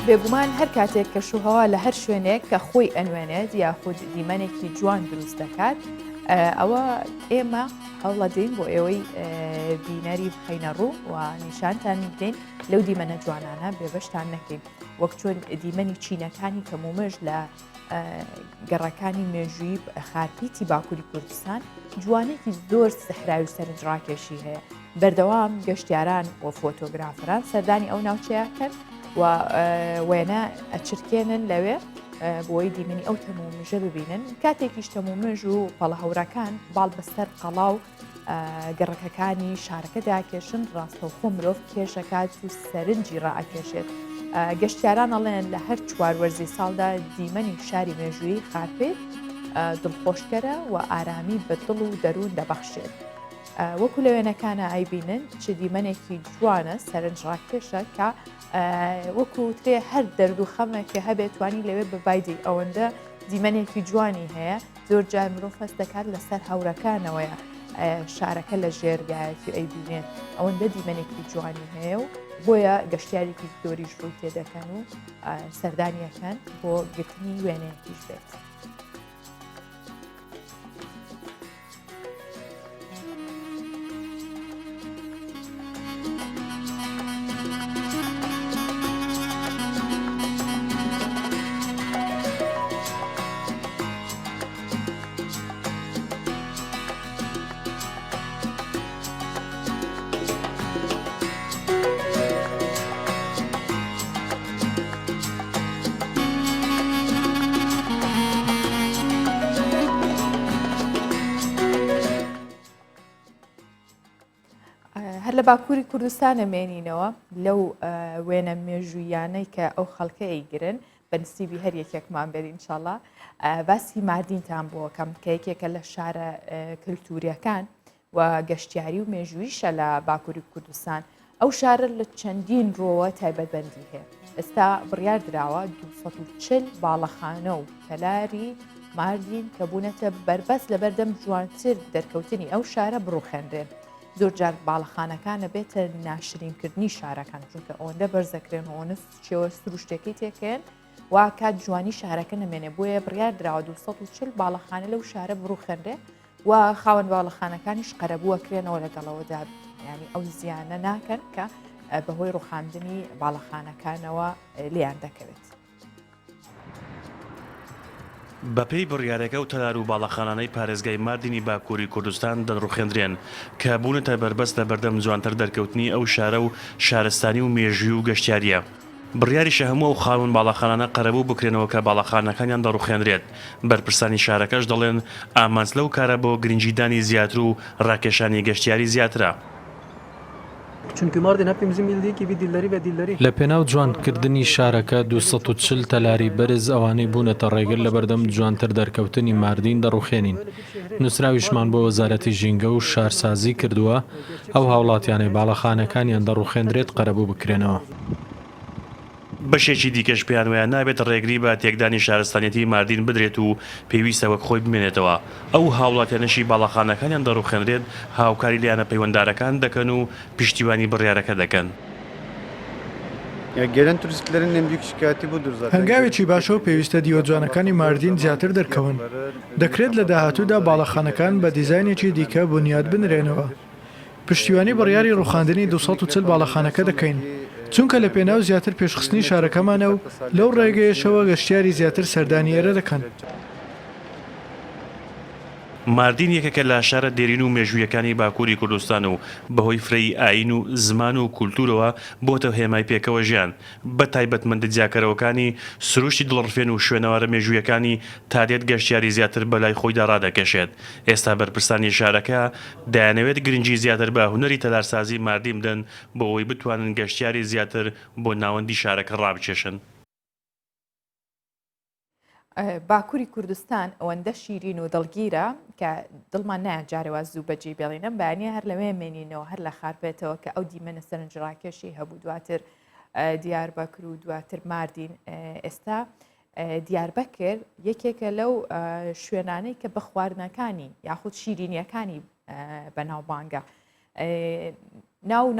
بێگومان هەر کاتێک کە شوهەوا لە هەر شوێنێک کە خۆی ئەنوێنێت یاخود دیمەنێکی جوان دروست دەکات ئەوە ئێمە هەوڵەدەین بۆ ئێوەی بینەری بخەینە ڕوو و نیشانتان بدەین لەو دیمەنە جوانانە بێبەشتان نەکەین وەک چۆن دیمەنی چینەکانی کەمومەش لە گەڕەکانی مێژووی خارپیتی باکووری کوردستان جوانێکی زۆر سەحراوی و سەرنجڕاکێشی هەیە بەردەوام گەشتیاران و فۆتۆگرافەران سەردانی ئەو ناوچەیە کرد و وێنە ئەچرکێنن لەوێ بۆی دیمەنی ئەو تەمومژە ببینن کاتێکیش تەمومژ و پەڵەهەورەکان باڵ بەسەر قەڵاو گەڕەکەکانی شارەکەداکێشن ڕاستەوخۆ مرۆڤ کێشەکات و سەرنجی ڕائەکێشێت گەشتیاران ئەڵێن لە هەر چوار وەرزی ساڵدا دیمەنی شاری مێژووی خارپێت دڵخۆشکەرە و ئارامی بە دڵ و دەروون دەبەخشێت وەکو لە وێنەکانە ئایبینن چ دیمەنێکی جوانە سەرنجڕاکێشە کە وەکوترێ هەر دەرد و خەمێکە هەبێت توانی لەوێ ببایدی ئەوەندە دیمەنێکی جوانی هەیە زۆر جار مرۆڤ هەست دەکات لەسەر هەورەکانەوەیە شارەکە لە ژێرگایەتی ئەی بینێت ئەوەندە دیمەنێکی جوانی هەیە و بۆیە گەشتیارێکی زۆریش ڕووی تێدەکەن و سەردانیەکەن بۆ گرتنی وێنەیەکیش بێت. هەر لە باکووری کوردستانە مێنینەوە لەو وێنە مێژوویانەی کە ئەو خەڵکە ئەیگرن بە نسیبی هەر یەکێکمان بێت ئینشاڵڵا باسی ماردینتان بۆکەم کە یەکێکە لە شارە کللتوریەکان و گەشتیاری و مێژوویشە لە باکووری کوردستان. ئەو شارە لە چەندین ڕۆوە تایبەتبەندی هەیە. ئێستا بڕیار درراوە 240 باڵەخانە و کەلاری ماردین کە بوونەتە بربەست لە بەردەم جوانتر دەرکەوتنی ئەو شارە بڕوخێنرێن. زۆر جار باڵەخانەکانە بێتە ناشرینکردنی شارەکان چونکە ئەوەندە بەرزەکرێن ئەوەنە شێوە سروشتێکی تێکێن وا کات جوانی شارەکە نەمێنێ بۆیە بڕیار درراوە 240 باڵەخانە لەو شارە بڕوخێنرێ و خاوەن باڵەخانەکانیش قەرەبووەکرێنەوە لەگەڵەوەدا ینی ئەو زیانە ناکەن کە بەهۆی ڕوخاندنی باڵەخانەکانەوە لیان دەکەوێت.
بەپێی بڕیارەکە و تەلار و باڵەخانانەی پارێزگای ماردینی باکووری کوردستان دەنڕوخێنرێن کە بوونەتە بربەست لە بەردەم جوانتر دەرکەوتنی ئەو شارە و شارستانی و مێژوی و گەشتیاریە. بڕیاریشە هەموو و خاون باڵەخانانە قەرەبوو بکرێنەوە کە باڵەخانەکانیان دەڕوخێنرێت. بەرپرسانی شارەکەش دەڵێن ئامانج لەو کارە بۆ گرنگجیدانی زیاتر و ڕاکێشانی گەشتیاری زیاترە.
لە پێناو جوانکردنی شارەکە 240 تەلاری بەرز ئەوانەی بوونەتە ڕێگر لە بەردەم جوانتر دەرکەوتنی ماردین دەڕوخێنین. نووسراویشمان بۆ وەزارەتی ژینگە و شارسازی کردووە ئەو هاوڵاتیانەی باڵەخانەکانیان دەڕوخێنرێت قەرەبوو بکرێنەوە.
بەشێکی دیکەش پێیان وایە نابێت ڕێگری بە تێکدانی شارستانیەتی ماردین بدرێت و پێویستە وەک خۆی بمێنێتەوە. ئەو هاوڵاتیانەشی باڵەخانەکانیان دەڕوخێنرێت هاوکاری لیانە پەیوەنددارەکان دەکەن و پشتیوانی بڕیارەکە دەکەن.
هەنگاوێکی باشە و پێویستە دیوەجوانەکانی ماردین زیاتر دەرکەون. دەکرێت لە داهاتوودا باڵەخانەکان بە دیزاینێکی دیکە بنیاد بنرێنەوە. پشتیوانی بڕیاری ڕوخاندنی 240 باڵەخانەکە دەکەین. چونکە لە پێناو زیاتر پێشخستنی شارەکەمانە و لەو ڕێگەیەشەوە گەشتیاری زیاتر سەردانی ئێرە دەکەن.
ماردین یەکێکە لە شارە دێرین و مێژوویەکانی باکووری کوردستان و بەهۆی فرەی ئاین و زمان و کولتورەوە بۆتە هێمای پێکەوە ژیان بە تایبەتمەندە جیاکەرەوەکانی سروشتی دڵڕفێن و شوێنەوارە مێژوویەکانی تادێت گەشتیاری زیاتر بەلای خۆیدا ڕادەکەشێت. ئێستا بەرپرسانی شارەکە دایانەوێت گرنگی زیاتر بە هونەری تەلارسازی ماردین بدەن بۆ ئەوەی بتوانن گەشتیاری زیاتر بۆ ناوەندی شارەکە ڕابچێشن.
باکووری کوردستان ئەوەندە شیرین و دڵگیرە کە دڵمان نایە جارێوا زوو بەجێ بێڵێنم بەیانە هەر لەوێ مێنینەوە هەر لە خارپێتەوە کە ئەو دیمەنە سەرنجڕاکێشی هەبوو دواتر دیاربەکر و دواتر ماردین. ئێستا دیاربەکر یەکێکە لەو شوێنانەی کە بە خواردنەکانی یاخود شیرینیەکانی بەناوبانگە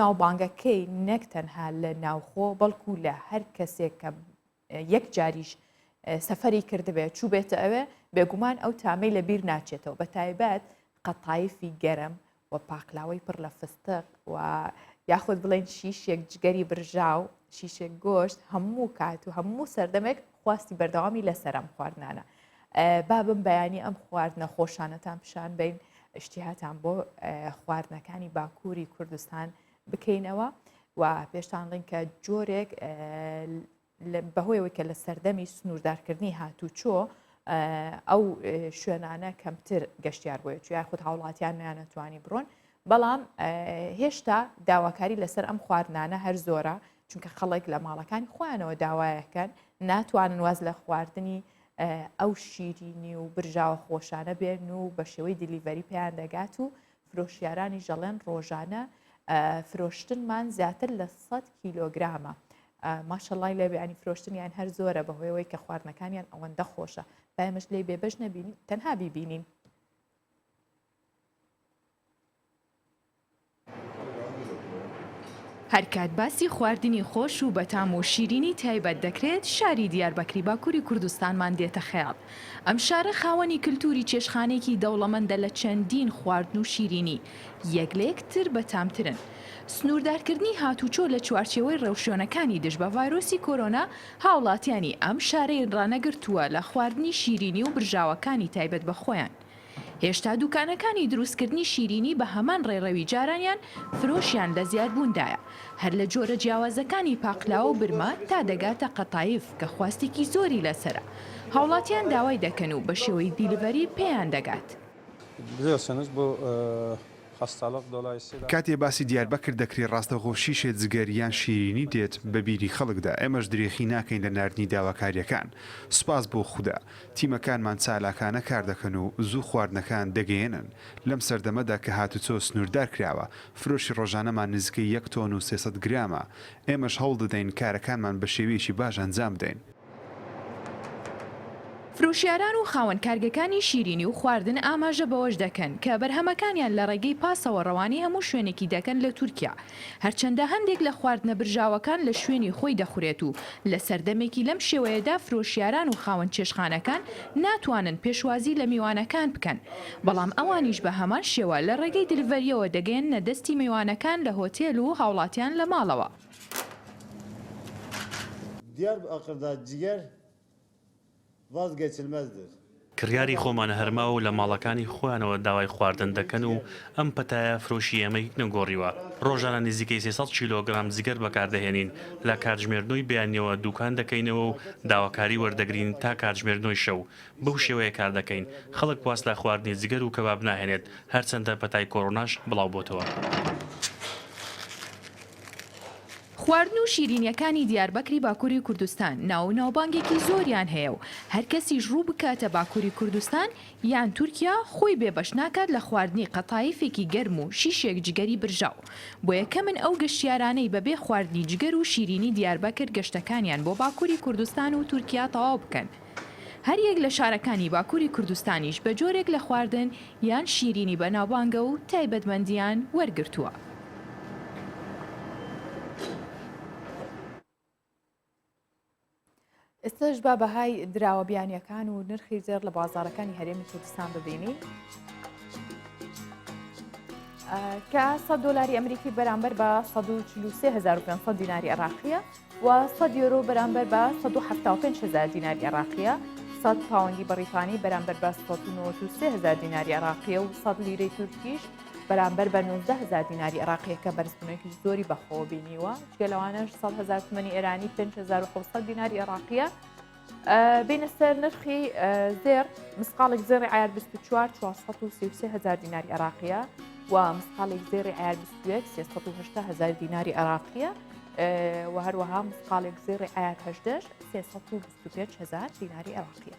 ناوبانگەکەی نەک تەنها لە ناوخۆ بەڵکو لە هەر کەسێک کە یەک جاریش سەفەری کردبێت چوو بێتە ئەوێ بێگومان ئەو تامەی لە بیر ناچێتەوە بە تایبەت قەتایفی گەرم و پاکلاوەی پڕ لە فستق و یاخود بڵێن شیشێک جگەری برژاو شیشێک گۆشت هەموو کات و هەموو سەردەمێک خواستی بەردەوامی لەسەرم خواردنانە. بابم بەیانی ئەم خواردنە خۆشانەتان پیشان بین شتیهاتان بۆ خواردنەکانی باکووری کوردستان بکەینەوە و پێشتانڵین کە جۆرێک بەهۆیەوەی کە لە سەردەمی سنووردارکردنی هاتوچۆ ئەو شوێنانە کەمتر گەشتیار بۆیە چوار خودت هاوڵاتیان نانەتوانی بڕۆن بەڵام هێشتا داواکاری لەسەر ئەم خواردنانە هەر زۆرە چونکە خەڵک لە ماڵەکانی خۆیانەوە داوایەکەن ناتوانن واز لە خواردنی ئەو شیرینی و برژاوە خۆشانە بێن و بە شێوەی دیلیڤەری پێیان دەگات و فرۆشیارانی ژەڵێن ڕۆژانە فرۆشتنمان زیاتر لە 100 کیلۆگرامە. ماشەڵای لێبیانی فرۆشتنیان هەر زۆرە بەهۆیەوەی کە خواردنەکانیان ئەوەندە خۆشە بایمەش لێ بێبەش نەبینین تەنها بیبینین.
هەرکات باسی خواردنی خۆش و بەتام و شیرینی تایبەت دەکرێت شاری دیاربەکری باکووری کوردستانمان دێتە خەیاڵ. ئەم شارە خاوەنی کللتوری چێشخانێکی دەوڵەمەندە لە چەندین خواردن و شیرینی یەکلێکتر بەتامترن. سنووردارکردنی هاتوچۆ لە چوارچێوەی ڕێوشێنەکانی دژ بە ڤایرۆسی کۆرۆنا هاوڵاتیانی ئەم شارەی ڕانەگرتووە لە خواردنی شیرینی و برژاوەکانی تایبەت بە خۆیان. هێشتا دوکانەکانی دروستکردنی شیرینی بە هەمان ڕێڕەوی جارانیان فرۆشیان لە زیادبووندایە، هەر لە جۆرە جیاوازەکانی پاقلاوە و برما تا دەگاتە قەتایف کە خواستێکی زۆری لەسرە. هاوڵاتیان داوای دەکەن و بە شێوەی دیلیڤەری پێیان دەگات.
کاتێ باسی دیاربەکر دەکرێت ڕاستەخۆ شیشێت جگەریان شیرینی دێت بە بیری خەڵکدا ئێمەش درێخی ناکەین لە ناردنی داواکاریەکان. سوپاس بۆ خوددا تیمەکانمان چالاکانە کار دەکەن و زوو خواردنەکان دەگەێنن. لەم سەردەمەدا کە هاتوچۆ سنووردار کراوە فرۆشی ڕۆژانەمان نزیکەی 1 تۆن و 300 گرامە. ئێمەش هەوڵ دەدەین کارەکانمان بە شێوەیەکی باش ئەنجام بدەین.
فرۆشیاران و خاوەن کارگەکانی شیرینی و خواردن ئاماژە بەوەش دەکەن کە بەرهەمەکانیان لە ڕێگەی پاسەوە ڕەوانی هەموو شوێنێکی دەکەن لە تورکیا. هەرچەندە هەندێک لە خواردنە برژاوەکان لە شوێنی خۆی دەخورێت و لە سەردەمێکی لەم شێوەیەدا فرۆشیاران و خاوەن چێشخانەکان ناتوانن پێشوازی لە میوانەکان بکەن، بەڵام ئەوانیش بە هەمان شێوە لە ڕێگەی دلیڤەریەوە دەگەێنە دەستی میوانەکان لە هۆتێل و هاوڵاتیان لە ماڵەوە.
Diyarbakır'da ciğer vazgeçilmezdir.
کڕیاری خۆمانە هەرما و لە ماڵەکانی خۆیانەوە داوای خواردن دەکەن و ئەم پەتایە فرۆشی ئەمەی نەگۆڕیوە. ڕۆژانە نزیکەی 300 کیلۆگرام جگەر بەکاردەهێنین، لە کاتژمێردنەوەی بەیانیەوە دوکان دەکەینەوە و داواکاری وەردەگرین تا کاتژمێردنەوەی شەو. بەو شێوەیە کار دەکەین. خەڵک پواس لە خواردنی جگەر و کەباب ناهێنێت، هەرچەندە پەتای کۆڕۆناش بڵاو بۆتەوە.
خواردن و شیرینیەکانی دیاربەکری باکووری کوردستان ناو ناوبانگێکی زۆریان هەیە و هەر کەسیش ڕوو بکاتە باکووری کوردستان یان تورکیا خۆی بێبەش ناکات لە خواردنی قەتایفێکی گەرم و شیشێک جگەری برژاو. بۆ یەکە من ئەو گەشتیارانەی بەبێ خواردنی جگەر و شیرینی دیاربەکر گەشتەکانیان بۆ باکووری کوردستان و تورکیا تەواو بکەن. هەر یەک لە شارەکانی باکووری کوردستانیش بە جۆرێک لە خواردن یان شیرینی بە ناوبانگە و تایبەتمەندیان وەرگرتووە.
ئێستش با بەهای دراوە بیانیەکان و نرخی زێر لە بازارەکانی هەرێمی کوردستان ببینین کە 100 دۆلاری ئەمریکی بەرامبەر بە 143,500 دیناری عێراقیە و 100 یۆرۆ بەرامبەر بە 175,000 دیناری عێراقیە، 100 پاوەندی بەریتانی بەرامبەر بە 193,000 دیناری عێراقیە و 100 لیرەی تورکیش بەرامبەر بە 19,000 دیناری عێراقیە کە بەرزبوونێکی زۆری بەخۆ بینیوە. جگە لەوانەش 100,000 تومانی ئێرانی 5,700 دیناری عێراقیە. بینە سەر نرخی زێر مسقالێک زێری عیار 24 433,000 دیناری عێراقیە و مسقالێک زێری عیار 21 380,000 دیناری عێراقیە و هەروەها مسقالێک زێری عیار 18 325,000 دیناری عێراقیە.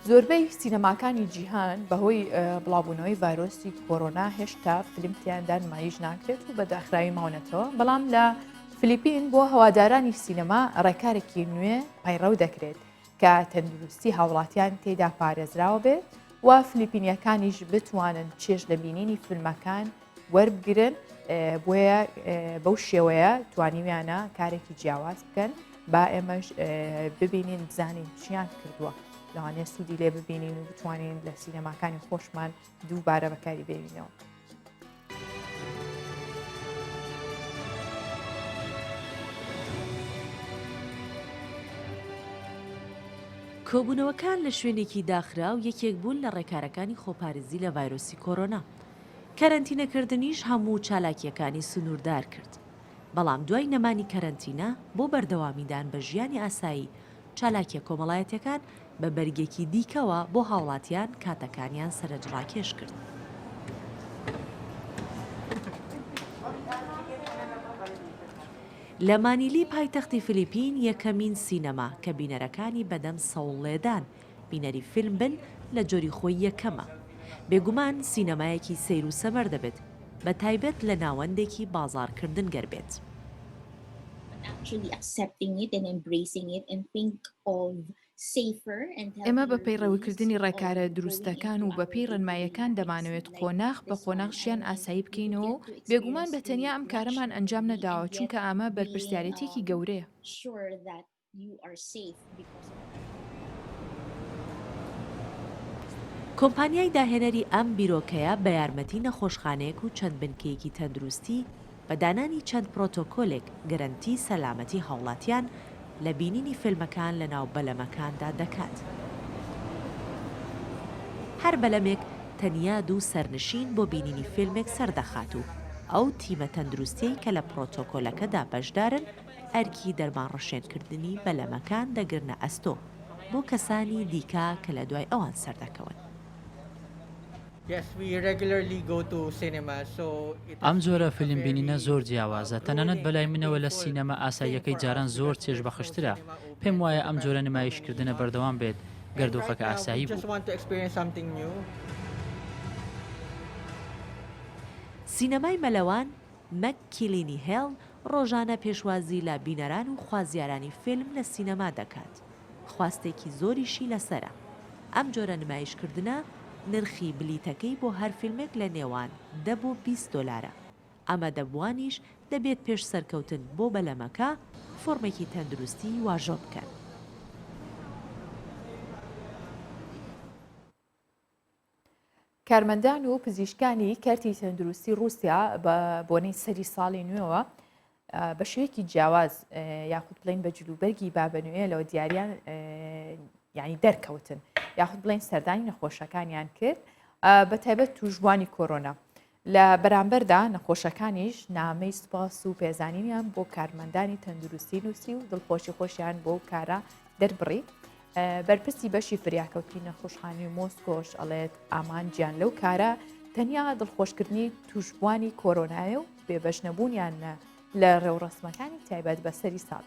زۆربەی سینەماکانی جیهان بەهۆی بڵاوبوونەوەی ڤایرۆسی کۆرۆنا هێشتا فیلمتیاندا نمایش ناکرێت و بەداخراوی ماونەتەوە، بەڵام لە فلیپین بۆ هەوادارانی سینەما ڕێکارێکی نوێ پەیڕەو دەکرێت کە تەندروستی هاوڵاتیان تێدا پارێزراوە بێت و فلیپینیەکانیش بتوانن چێژ لە بینینی فیلمەکان وەربگرن، بۆیە بەو شێوەیە توانیویانە کارێکی جیاواز بکەن با ئێمەش ببینین بزانین چیان کردووە، لەوانەیە سوودی لێ ببینین و بتوانین لە سینەماکانی خۆشمان دووبارە بەکاری بێنینەوە.
کۆبوونەوەکان لە شوێنێکی داخرا و یەکێک بوون لە ڕێکارەکانی خۆپارێزی لە ڤایرۆسی کۆرۆنا. کەرەنتینەکردنیش هەموو چالاکیەکانی سنووردار کرد. بەڵام دوای نەمانی کەرەنتینە بۆ بەردەوامیدان بە ژیانی ئاسایی چالاکیە کۆمەڵایەتەکان بە بەرگێکی دیکەوە بۆ هاوڵاتیان کاتەکانیان سەرنجڕاکێش کرد. لە مانیلی پایتەختی فلیپین یەکەمین سینەما کە بینەرەکانی بەدەم سەوڵێدان بینەری فیلم بن لە جۆری خۆی یەکەمە. بێگومان سینەمایەکی سەیر و سەمەر دەبێت بە تایبەت لە ناوەندێکی بازاڕکردن گەربێت.
Actually accepting it and embracing it and think of
ئێمە بە پەیڕەویکردنی ڕێکارە دروستەکان و بەپێی ڕێنماییەکان دەمانەوێت قۆناغ بە قۆناغشیان ئاسایی بکەینەوە و بێگومان بە تەنیا ئەم کارەمان ئەنجام نەداوە چونکە ئەمە بەرپرسیارەتێکی گەورەیە.
کۆمپانیای داهێنەری ئەم بیرۆکەیە بە یارمەتی نەخۆشخانەیەک و چەند بنکەیەکی تەندروستی بە دانانی چەند پرۆتۆکۆلێک گەرنتی سەلامەتی هاوڵاتیان لە بینینی فیلمەکان لە ناو بەلەمەکاندا دەکات. هەر بەلەمێک تەنیا 2 سەرنشین بۆ بینینی فیلمێک سەردەخات و ئەو تیمە تەندروستی کە لە پرۆتۆکۆلەکەدا بەشدارن ئەرکی دەرمانڕەشێنکردنی بەلەمەکان دەگرنە ئەستۆ بۆ کەسانی دیکە کە لە دوای ئەوان سەردەکەون.
ئەم جۆرە فیلمبینینە زۆر جیاوازە، تەنانەت بەلای منەوە لە سینەما ئاساییەکەی جاران زۆر چێژ بەخشترە. پێم وایە ئەم جۆرە نمایشکردنە بەردەوام بێت گەردۆخەکە ئاسایی بوو.
سینەمای مەلەوان مەک کیلینی هێڵ ڕۆژانە پێشوازی لە بینەران و خوازیارانی فیلم لە سینەما دەکات. خواستێکی زۆریشی لەسرە. ئەم جۆرە نمایشکردنە نرخی بلیتەکەی بۆ هەر فیلمێک لە نێوان $10 بۆ $20. ئەمە دەبوانیش دەبێت پێش سەرکەوتن بۆ بەلەمەکە فۆرمێکی تەندروستی واژۆ بکەن.
کارمەندان و پزیشکانی کارتی تەندروستی رووسیا بە بۆنەی سەری ساڵی نوێەوە بە شوەیەکی جیاواز یاخود بڵین بە جلوبەرگی بابەنوێ لەوە دیاریان یعنی دەرکەوتن یاخود بڵین سەردانی نەخۆشەکانیان کرد بە تایبەت توژبوانی کۆرۆنا. لە بەرامبەردا نەخۆشەکانیش نامەی سوپاس و پێزانینیان بۆ کارمەندانی تەندروستی نووسی و دڵخۆشی خۆشیان بۆ کارە دەربڕی. بەرپرسی بەشی فریاکەوتی نەخۆشخانەی مۆسکۆش ئەڵێت ئامان گیان لەو کارە تەنیا دڵخۆشکردنی توژبوانی کۆرۆنایە و بێبەشنەبوونیان لە ڕێوڕسمەکانی تایبەت بە سەری ساڵ.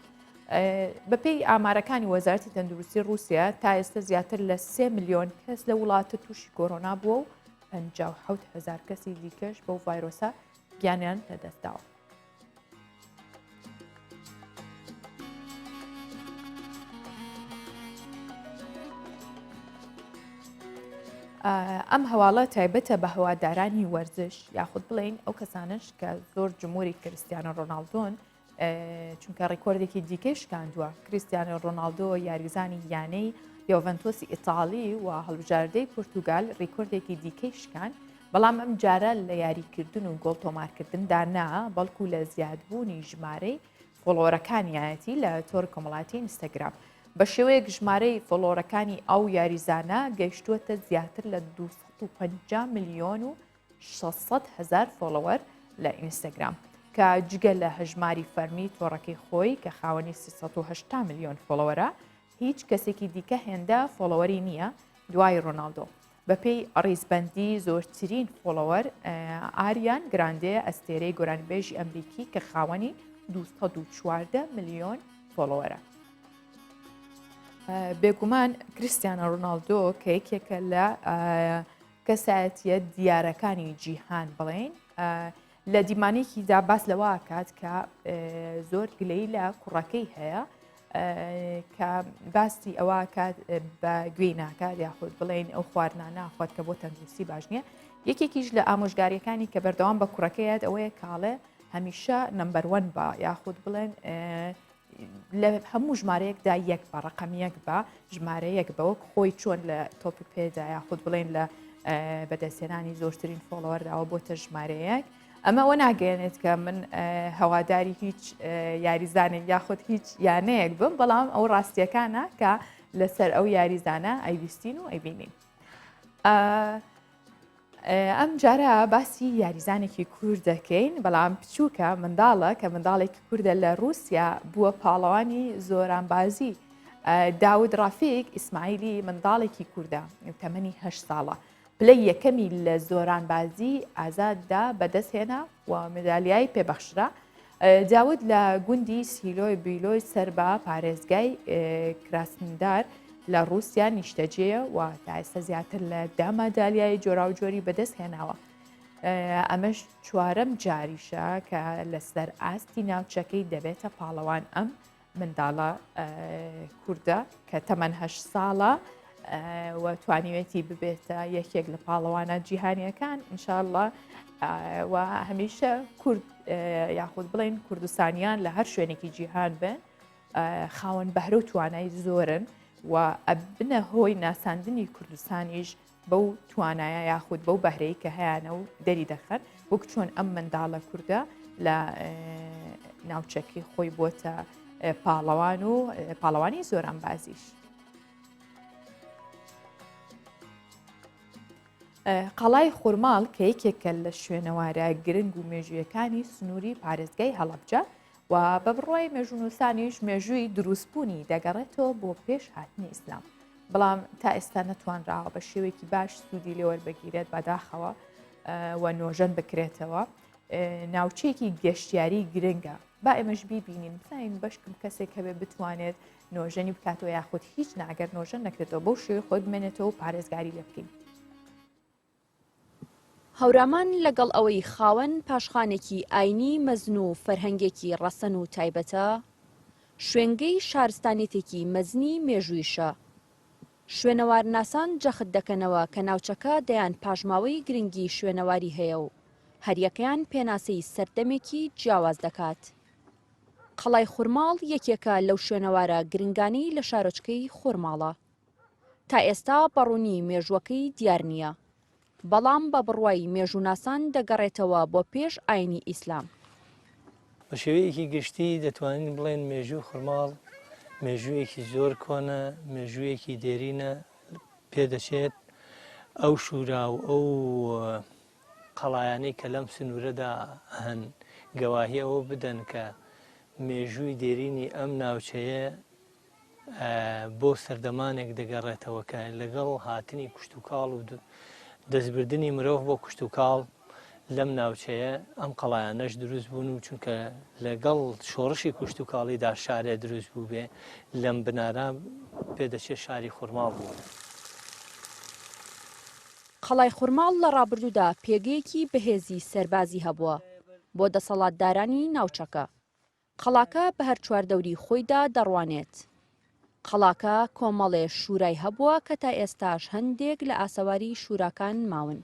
بەپێی ئامارەکانی وەزارەتی تەندروستی رووسیا تا ئێستا زیاتر لە 3 ملیۆن کەس لە وڵاتە تووشی کۆرۆنا بووە و 57,000 کەسی دیکەش بەو ڤایرۆسە گیانیان لەدەستداوە. ئەم هەواڵە تایبەتە بە هەوادارانی وەرزش یاخود بڵین ئەو کەسانش کە زۆر جمهوری کریستیانۆ ڕۆناڵدۆن چونکە ڕێکۆردێکی دیکەی شکاندووە. کریستیانۆ ڕۆناڵدۆ یاریزانی یانەی یۆڤەنتۆسی ئیتاڵی و هەڵبژاردەی پورتوگال ڕێکۆردێکی دیکەی شکان، بەڵام ئەم جارە لە یاریکردن و گۆڵ تۆمارکردندا نا بەڵکو لە زیادبوونی ژمارەی فۆلۆوەرەکانیەتی لە تۆر کۆمەڵاتی ئینستاگرام. بە شێوەیەک ژمارەی فۆلۆوەرەکانی ئەو یاریزانە گەیشتووەتە زیاتر لە 250 ملیۆن و 600,000 فۆلۆوەر لە ئینستاگرام کە جگە لە هەژماری فەرمی تۆڕەکەی خۆی کە خاوەنی 380 ملیۆن فۆلۆوەرە هیچ کەسێکی دیکە هێندە فۆلۆوەری نییە دوای ڕۆناڵدۆ. بەپێی ڕیزبەندی زۆرترین فۆلۆوەر ئاریان گراندێ ئەستێرەی گۆرانبێژی ئەمریکی کە خاوەنی 214 ملیۆن فۆلۆوەرە. بێگومان کریستیانۆ ڕۆناڵدۆ کە یەکێکە لە کەسایەتیە دیارەکانی جیهان بڵێن لە دیمانێکیدا باس لەوە کات کە زۆر گلەی لە کوڕەکەی هەیە کە باسی ئەوە کات بە گوێی ناکات یاخود بڵێن ئەو خواردنانە خۆت کە بۆ تەندروستی باش نییە. یەکێکیش لە ئامۆژگاریەکانی کە بەردەوام بە کوڕەکەیت ئەوەیە کاڵێ هەمیشە نمبەر 1 بە یاخود بڵێن لە هەموو ژمارەیەکدا یەک بە ڕقەمیەک بە ژمارەیەک بەوەک خۆی چۆن لە تۆپی پێدا یاخود بڵێن لە بەدەستێنانی زۆرترین فۆلۆوەرداوە بۆتە ژمارەیەک. ئەمەوە ناگەێنێت کە من هەواداری هیچ یاریزانێک یاخود هیچ یانەیەک بم، بەڵام ئەو ڕاستیەکانە کە لەسەر ئەو یاریزانە ئەیویستین و ئەیبینین. ئەم جارە باسی یاریزانێکی کوور دەکەین، بەڵام بچووکە منداڵە کە منداڵێکی کووردە لە رووسیا بووە پاڵەوانی زۆرانبازی. داود ڕافیق ئیسماعیلی منداڵێکی کووردە تەمەنی 8 ساڵە پلەی یەکەمی لە زۆرانبازی ئازاددا بەدەستهێنا و مدالیای پێبەخشرا. داود لە گوندی سیلۆی بیلۆی سەر بە پارێزگای کراسندار لە رووسیا نیشتەجێە و تا ئێستا زیاتر لە 10 مەدالیای جۆراوجۆری بەدەست هێناوە. ئەمەش چوارەم جاریشە کە لەسەر ئاستی ناوچەکەی دەبێتە پاڵەوان ئەم منداڵە کووردە کە تەمەەن 8 ساڵە و توانیوێتی ببێتە یەکێک لە پاڵەوانە جیهانیەکان ئینشاءالله و هەمیشە کورد یاخود بڵێن کوردستانیان لە هەر شوێنێکی جیهان بن خاوەن بەهرە و توانای زۆرن و بنە هۆی ناساندنی کوردستانیش بەو توانایە یاخود بەو بەهرەی کە هەیەە و دەری دەخەن وەک چۆن ئەم منداڵە کووردە لە ناوچەکی خۆی بۆتە پاڵەوان و پاڵەوانی زۆران بازیش. قەڵای خورماڵ کە یەکێکە لە شوێنەوارە گرنگ و مێژویەکانی سنووری پارێزگای هەڵەبجە و بە بڕۆی مێژونووسانیش مێژووی دروستبوونی دەگەڕێتەوە بۆ پێش هاتنی ئیسلام. بەڵام تا ئێستا نەتوانراوە بە شێوەیەکی باش سوودی لێوەربگیرێت بەداخەوە و نۆژەن بکرێتەوە. ناوچەیەکی گەشتیاری گرنگە با ئێمەش بیبینین بزانین بەشکم کەسێک هەبێ بتوانێت نۆژەنی بکاتەوە یاخود هیچ ناگەر نۆژەن نەکرێتەوە بەو شێوەی خۆت بمێنێتەوە و پارێزگاری لێ بکەین.
هەورامان لەگەڵ ئەوەی خاوەن پاشخانێکی ئاینی مەزن و فەرهەنگێکی ڕەسەن و تایبەتە، شوێنگەی شارستانێتێکی مەزنی مێژوویشە. شوێنەوارناسان جەخت دەکەنەوە کە ناوچەکە دەیان پاژماوەی گرنگی شوێنەواری هەیە و هەریەکەیان پێناسەی سەردەمێکی جیاواز دەکات. قەڵای خورماڵ یەکێکە لەو شوێنەوارە گرنگانی لە شارۆچکەی خورماڵە. تا ئێستا بەڕوونی مێژوەکەی دیار نییە، بەڵام بە بڕوای مێژووناسان دەگەڕێتەوە بۆ پێش ئاینی ئیسلام.
بە شێوەیەکی گشتی دەتوانین بڵێن مێژوو خورماڵ مێژوویەکی زۆر کۆنە، مێژوویەکی دێرینە، پێدەچێت ئەو شورا و ئەو قەڵایانەی کە لەم سنوورەدا هەن گەواهی ئەوە بدەن کە مێژووی دێرینی ئەم ناوچەیە بۆ سەردەمانێک دەگەڕێتەوە کە لەگەڵ هاتنی کوشت و کاڵ و دەستبردننی مرۆڤ بۆ کوشت و کاڵ لەم ناوچەیە ئەم قەڵایانەش دروست بوون و چونکە لەگەڵ شۆڕشی کوشت و کاڵیدا شارێ دروست بوو بێ لەم بنارە پێدەچێت شاری خورماڵ بوو.
قەڵای خورماڵ لە ڕابردوودا پێگەیەکی بەهێزی سەربازی هەبووە بۆ دەسەڵاتدارانی ناوچەکە. قەڵاکە بە هەر چواردەوری خۆیدا دەڕوانێت. قەڵاکە کۆمەڵێ شورای هەبووە کە تا ئێستاش هەندێک لە ئاسەواری شوراکان ماون.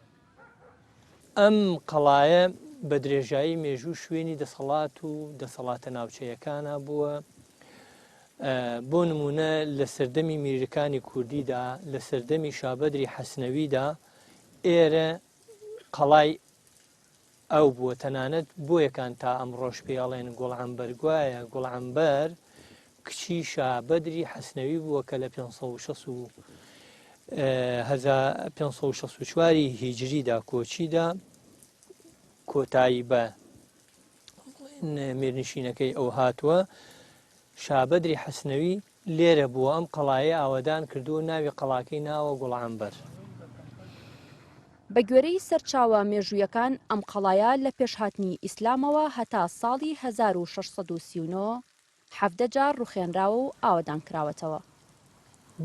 ئەم قەڵایە بە درێژایی مێژوو شوێنی دەسەڵات و دەسەڵاتە ناوچەیەکانە بووە. بۆ نمونە لە سەردەمی میرەکانی کوردیدا لە سەردەمی شابەدری حەسنەویدا ئێرە قەڵای ئەو بووە تەنانەت بۆیەکان تا ئەمڕۆژ پێڵێن گوڵعەمبەر گوایە گوڵعەمبەر کچی شابەدری حەسنەوی بووە کە لە 564 هیجریدا کۆچیدا کۆتایی بە میرنشینەکەی ئەو هاتووە. شابەدری حەسنەوی لێرە بووە ئەم قەڵایە ئاوەدان کردووە ناوی قەڵاکەی ناوە گوڵعەمبەر.
بە گوێرەی سەرچاوە مێژوویەکان ئەم قەڵایە لە پێشهاتنی ئیسلامەوە هەتا ساڵی 1639 حەفدە جار ڕوخێنراوە و ئاوەدان کراوەتەوە.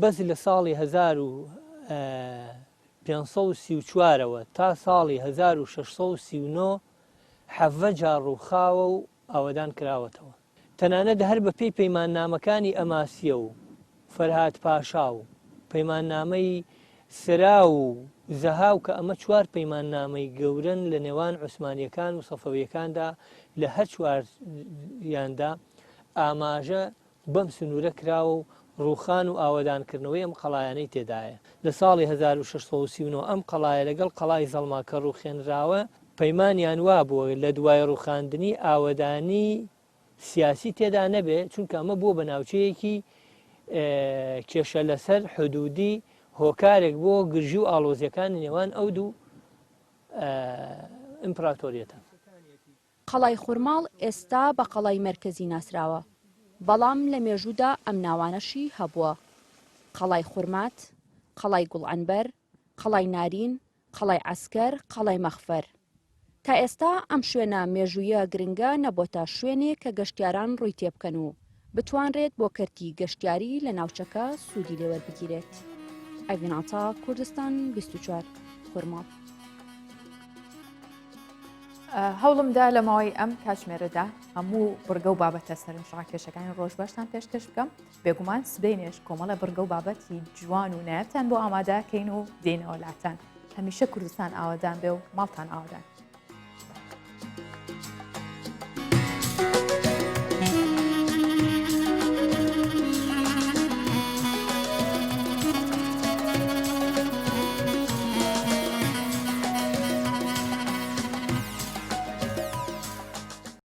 بەس لە ساڵی 1534ەوە تا ساڵی 1639 حەڤە جار ڕووخاوە و ئاوەدان کراوەتەوە. تەنانەت هەر بە پێی پەیماننامەکانی ئەماسیە و فەرهاد پاشا و پەیماننامەی سرا و زەهاو کە ئەمە 4 پەیماننامەی گەورن لە نێوان عوسمانیەکان و سەفەویەکاندا لە هەر 4یاندا ئاماژە بەم سنوورە کراوە و ڕووخان و ئاوەدانکردنەوەی ئەم قەڵایانەی تێدایە. لە ساڵی 1639 ئەم قەڵایە لەگەڵ قەڵای زەڵماکە ڕووخێنراوە پەیمانیان وا بووە لە دوای ڕووخاندنی ئاوەدانی سیاسی تێدا نەبێ چونکە ئەمە بووە بە ناوچەیەکی کێشە لەسەر حدودی هۆکارێک بۆ گرژی و ئاڵۆزیەکانی نێوان ئەو دوو ئیمپراتۆریەتە.
قەڵای خورماڵ ئێستا بە قەڵای مەرکەزی ناسراوە، بەڵام لە مێژوودا ئەم ناوانەشی هەبووە: قەڵای خورمات، قەڵای گوڵعەنبەر، قەڵای نارین، قەڵای عەسکەر، قەڵای مەخفەر. تا ئێستا ئەم شوێنە مێژوویە گرنگە نەبۆتە شوێنێک کە گەشتیاران ڕووی تێبکەن و بتوانرێت بۆ کەرتی گەشتیاری لە ناوچەکە سوودی لێوەربگیرێت. ئەڤیناتا کوردستان 24 خورماڵ.
هەوڵمدا لە ماوەی ئەم کاتژمێرەدا هەموو بڕگە و بابەتە سەرنجڕاکێشەکانی ڕۆژبەشتان پێشکەش بکەم بێگومان سبەینێش کۆمەڵە بڕگە و بابەتی جوان و نایەتان بۆ ئامادەکەین و دێنەوە لاتان هەمیشە کوردستان ئاوادان بێ و ماڵتان ئاوادان